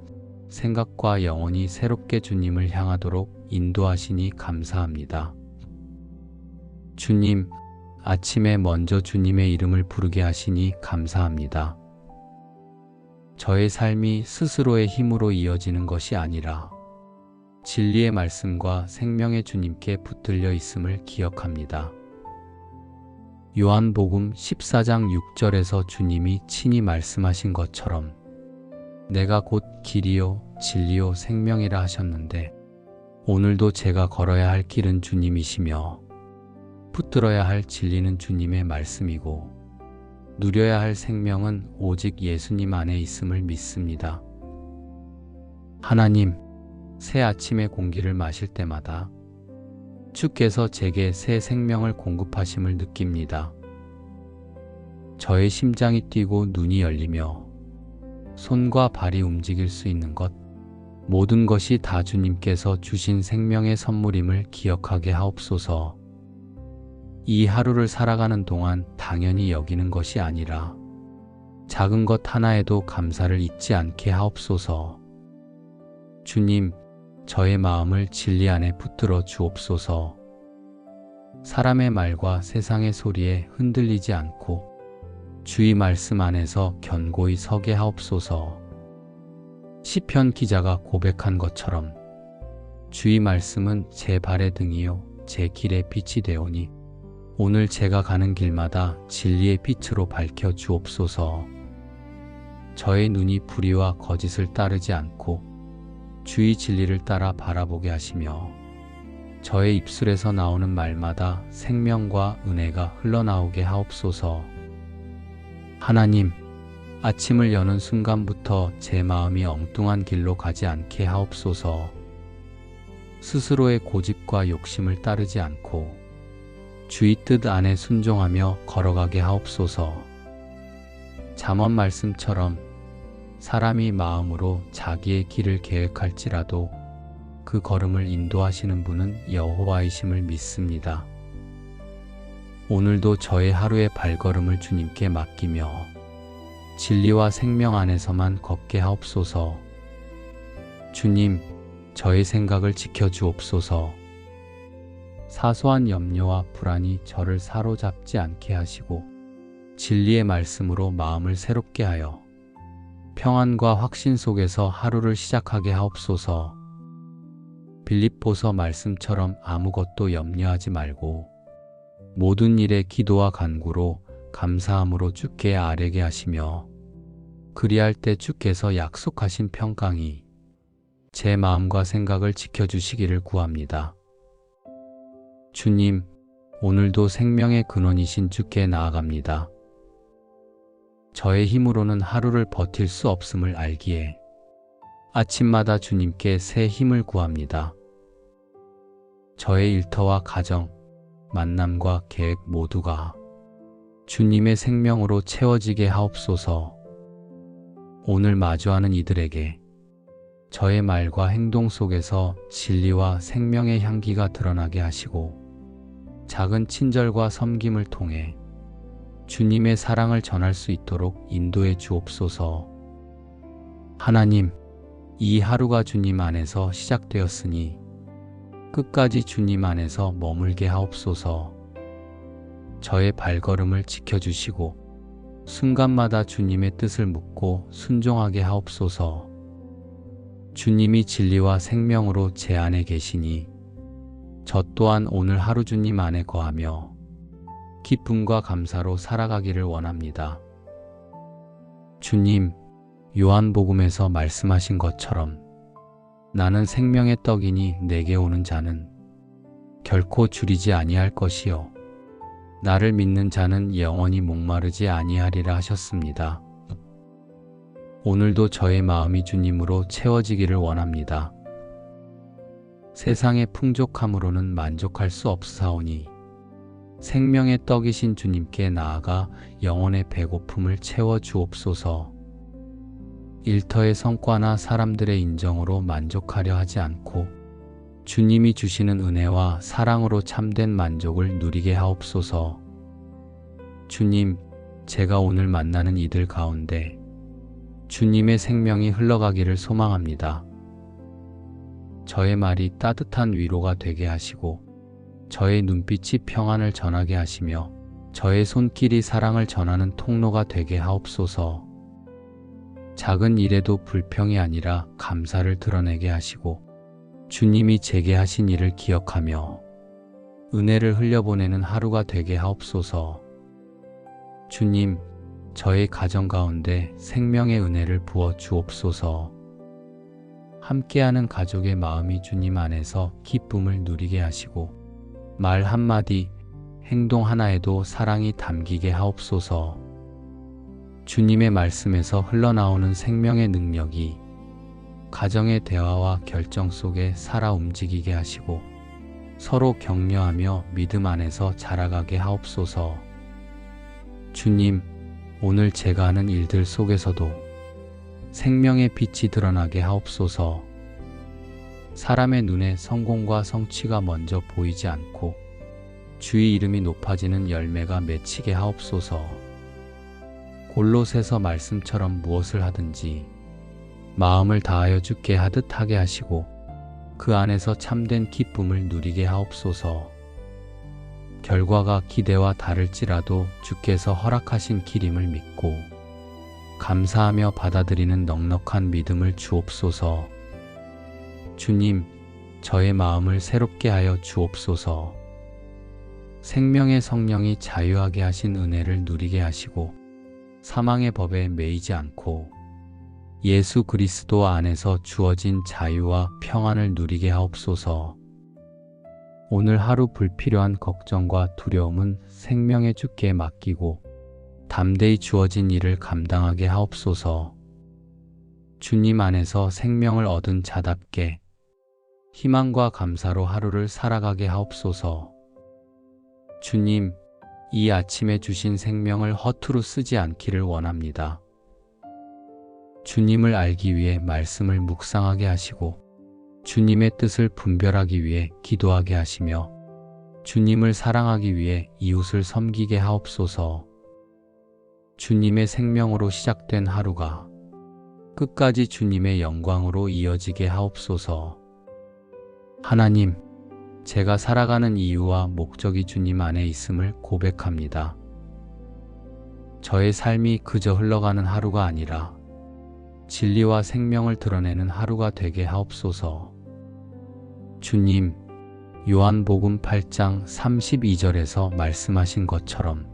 생각과 영혼이 새롭게 주님을 향하도록 인도하시니 감사합니다. 주님, 아침에 먼저 주님의 이름을 부르게 하시니 감사합니다. 저의 삶이 스스로의 힘으로 이어지는 것이 아니라 진리의 말씀과 생명의 주님께 붙들려 있음을 기억합니다. 요한복음 14장 6절에서 주님이 친히 말씀하신 것처럼 내가 곧 길이요 진리요 생명이라 하셨는데 오늘도 제가 걸어야 할 길은 주님이시며 붙들어야 할 진리는 주님의 말씀이고 누려야 할 생명은 오직 예수님 안에 있음을 믿습니다. 하나님, 새 아침의 공기를 마실 때마다 주께서 제게 새 생명을 공급하심을 느낍니다. 저의 심장이 뛰고 눈이 열리며 손과 발이 움직일 수 있는 것, 모든 것이 다 주님께서 주신 생명의 선물임을 기억하게 하옵소서. 이 하루를 살아가는 동안 당연히 여기는 것이 아니라 작은 것 하나에도 감사를 잊지 않게 하옵소서. 주님, 저의 마음을 진리 안에 붙들어 주옵소서. 사람의 말과 세상의 소리에 흔들리지 않고 주의 말씀 안에서 견고히 서게 하옵소서. 시편 기자가 고백한 것처럼 주의 말씀은 제 발의 등이요 제 길의 빛이 되오니 오늘 제가 가는 길마다 진리의 빛으로 밝혀 주옵소서. 저의 눈이 불의와 거짓을 따르지 않고 주의 진리를 따라 바라보게 하시며 저의 입술에서 나오는 말마다 생명과 은혜가 흘러나오게 하옵소서. 하나님, 아침을 여는 순간부터 제 마음이 엉뚱한 길로 가지 않게 하옵소서. 스스로의 고집과 욕심을 따르지 않고 주의 뜻 안에 순종하며 걸어가게 하옵소서. 잠언 말씀처럼 사람이 마음으로 자기의 길을 계획할지라도 그 걸음을 인도하시는 분은 여호와이심을 믿습니다. 오늘도 저의 하루의 발걸음을 주님께 맡기며 진리와 생명 안에서만 걷게 하옵소서. 주님, 저의 생각을 지켜주옵소서. 사소한 염려와 불안이 저를 사로잡지 않게 하시고 진리의 말씀으로 마음을 새롭게 하여 평안과 확신 속에서 하루를 시작하게 하옵소서. 빌립보서 말씀처럼 아무것도 염려하지 말고 모든 일에 기도와 간구로 감사함으로 주께 아뢰게 하시며 그리할 때 주께서 약속하신 평강이 제 마음과 생각을 지켜주시기를 구합니다. 주님, 오늘도 생명의 근원이신 주께 나아갑니다. 저의 힘으로는 하루를 버틸 수 없음을 알기에 아침마다 주님께 새 힘을 구합니다. 저의 일터와 가정, 만남과 계획 모두가 주님의 생명으로 채워지게 하옵소서. 오늘 마주하는 이들에게 저의 말과 행동 속에서 진리와 생명의 향기가 드러나게 하시고 작은 친절과 섬김을 통해 주님의 사랑을 전할 수 있도록 인도해 주옵소서. 하나님, 이 하루가 주님 안에서 시작되었으니 끝까지 주님 안에서 머물게 하옵소서. 저의 발걸음을 지켜주시고 순간마다 주님의 뜻을 묻고 순종하게 하옵소서. 주님이 진리와 생명으로 제 안에 계시니 저 또한 오늘 하루 주님 안에 거하며 기쁨과 감사로 살아가기를 원합니다. 주님, 요한복음에서 말씀하신 것처럼 나는 생명의 떡이니 내게 오는 자는 결코 줄이지 아니할 것이요 나를 믿는 자는 영원히 목마르지 아니하리라 하셨습니다. 오늘도 저의 마음이 주님으로 채워지기를 원합니다. 세상의 풍족함으로는 만족할 수 없사오니 생명의 떡이신 주님께 나아가 영혼의 배고픔을 채워 주옵소서. 일터의 성과나 사람들의 인정으로 만족하려 하지 않고 주님이 주시는 은혜와 사랑으로 참된 만족을 누리게 하옵소서. 주님, 제가 오늘 만나는 이들 가운데 주님의 생명이 흘러가기를 소망합니다. 저의 말이 따뜻한 위로가 되게 하시고 저의 눈빛이 평안을 전하게 하시며 저의 손길이 사랑을 전하는 통로가 되게 하옵소서. 작은 일에도 불평이 아니라 감사를 드러내게 하시고 주님이 제게 하신 일을 기억하며 은혜를 흘려보내는 하루가 되게 하옵소서. 주님, 저의 가정 가운데 생명의 은혜를 부어 주옵소서. 함께하는 가족의 마음이 주님 안에서 기쁨을 누리게 하시고 말 한마디, 행동 하나에도 사랑이 담기게 하옵소서. 주님의 말씀에서 흘러나오는 생명의 능력이 가정의 대화와 결정 속에 살아 움직이게 하시고 서로 격려하며 믿음 안에서 자라가게 하옵소서. 주님, 오늘 제가 하는 일들 속에서도 생명의 빛이 드러나게 하옵소서. 사람의 눈에 성공과 성취가 먼저 보이지 않고 주의 이름이 높아지는 열매가 맺히게 하옵소서. 골로새서 말씀처럼 무엇을 하든지 마음을 다하여 주께 하듯 하게 하시고 그 안에서 참된 기쁨을 누리게 하옵소서. 결과가 기대와 다를지라도 주께서 허락하신 길임을 믿고 감사하며 받아들이는 넉넉한 믿음을 주옵소서. 주님, 저의 마음을 새롭게 하여 주옵소서. 생명의 성령이 자유하게 하신 은혜를 누리게 하시고 사망의 법에 매이지 않고 예수 그리스도 안에서 주어진 자유와 평안을 누리게 하옵소서. 오늘 하루 불필요한 걱정과 두려움은 생명의 주께 맡기고 담대히 주어진 일을 감당하게 하옵소서. 주님 안에서 생명을 얻은 자답게 희망과 감사로 하루를 살아가게 하옵소서. 주님, 이 아침에 주신 생명을 허투루 쓰지 않기를 원합니다. 주님을 알기 위해 말씀을 묵상하게 하시고 주님의 뜻을 분별하기 위해 기도하게 하시며 주님을 사랑하기 위해 이웃을 섬기게 하옵소서. 주님의 생명으로 시작된 하루가 끝까지 주님의 영광으로 이어지게 하옵소서. 하나님, 제가 살아가는 이유와 목적이 주님 안에 있음을 고백합니다. 저의 삶이 그저 흘러가는 하루가 아니라 진리와 생명을 드러내는 하루가 되게 하옵소서. 주님, 요한복음 8장 32절에서 말씀하신 것처럼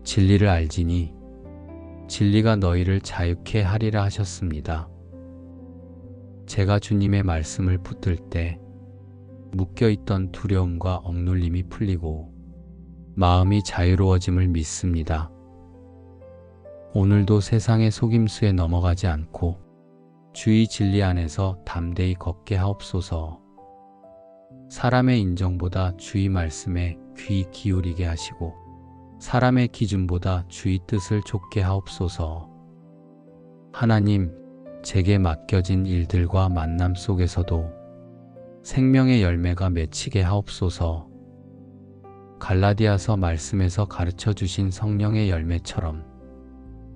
진리를 알지니 진리가 너희를 자유케 하리라 하셨습니다. 제가 주님의 말씀을 붙들 때 묶여있던 두려움과 억눌림이 풀리고 마음이 자유로워짐을 믿습니다. 오늘도 세상의 속임수에 넘어가지 않고 주의 진리 안에서 담대히 걷게 하옵소서. 사람의 인정보다 주의 말씀에 귀 기울이게 하시고 사람의 기준보다 주의 뜻을 좇게 하옵소서. 하나님, 제게 맡겨진 일들과 만남 속에서도 생명의 열매가 맺히게 하옵소서. 갈라디아서 말씀에서 가르쳐 주신 성령의 열매처럼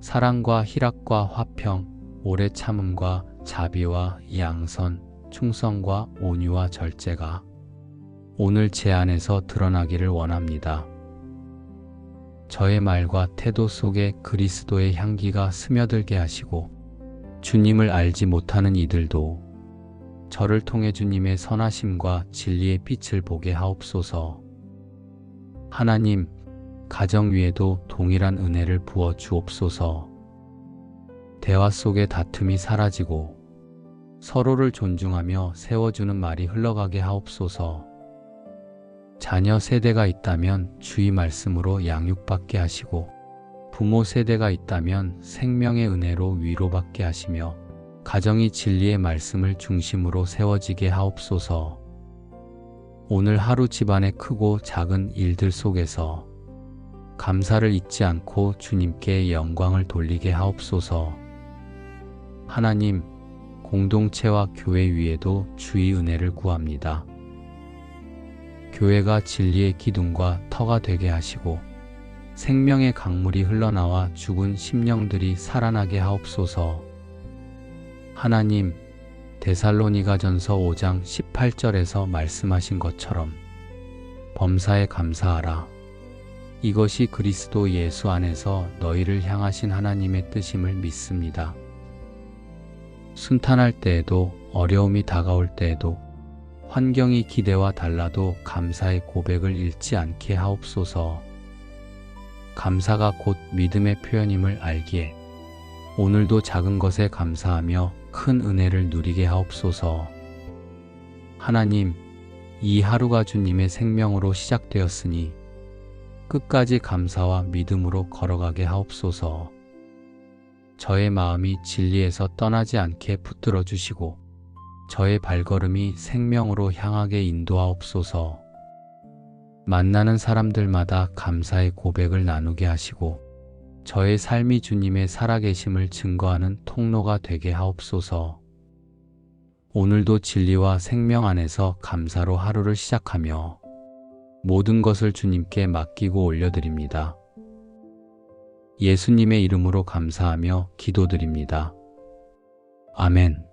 사랑과 희락과 화평, 오래 참음과 자비와 양선, 충성과 온유와 절제가 오늘 제 안에서 드러나기를 원합니다. 저의 말과 태도 속에 그리스도의 향기가 스며들게 하시고 주님을 알지 못하는 이들도 저를 통해 주님의 선하심과 진리의 빛을 보게 하옵소서. 하나님, 가정 위에도 동일한 은혜를 부어 주옵소서. 대화 속에 다툼이 사라지고 서로를 존중하며 세워주는 말이 흘러가게 하옵소서. 자녀 세대가 있다면 주의 말씀으로 양육받게 하시고 부모 세대가 있다면 생명의 은혜로 위로받게 하시며 가정이 진리의 말씀을 중심으로 세워지게 하옵소서. 오늘 하루 집안의 크고 작은 일들 속에서 감사를 잊지 않고 주님께 영광을 돌리게 하옵소서. 하나님, 공동체와 교회 위에도 주의 은혜를 구합니다. 교회가 진리의 기둥과 터가 되게 하시고 생명의 강물이 흘러나와 죽은 심령들이 살아나게 하옵소서. 하나님, 데살로니가전서 5장 18절에서 말씀하신 것처럼 범사에 감사하라. 이것이 그리스도 예수 안에서 너희를 향하신 하나님의 뜻임을 믿습니다. 순탄할 때에도 어려움이 다가올 때에도 환경이 기대와 달라도 감사의 고백을 잃지 않게 하옵소서. 감사가 곧 믿음의 표현임을 알기에 오늘도 작은 것에 감사하며 큰 은혜를 누리게 하옵소서. 하나님, 이 하루가 주님의 생명으로 시작되었으니 끝까지 감사와 믿음으로 걸어가게 하옵소서. 저의 마음이 진리에서 떠나지 않게 붙들어 주시고 저의 발걸음이 생명으로 향하게 인도하옵소서. 만나는 사람들마다 감사의 고백을 나누게 하시고 저의 삶이 주님의 살아계심을 증거하는 통로가 되게 하옵소서. 오늘도 진리와 생명 안에서 감사로 하루를 시작하며 모든 것을 주님께 맡기고 올려드립니다. 예수님의 이름으로 감사하며 기도드립니다. 아멘.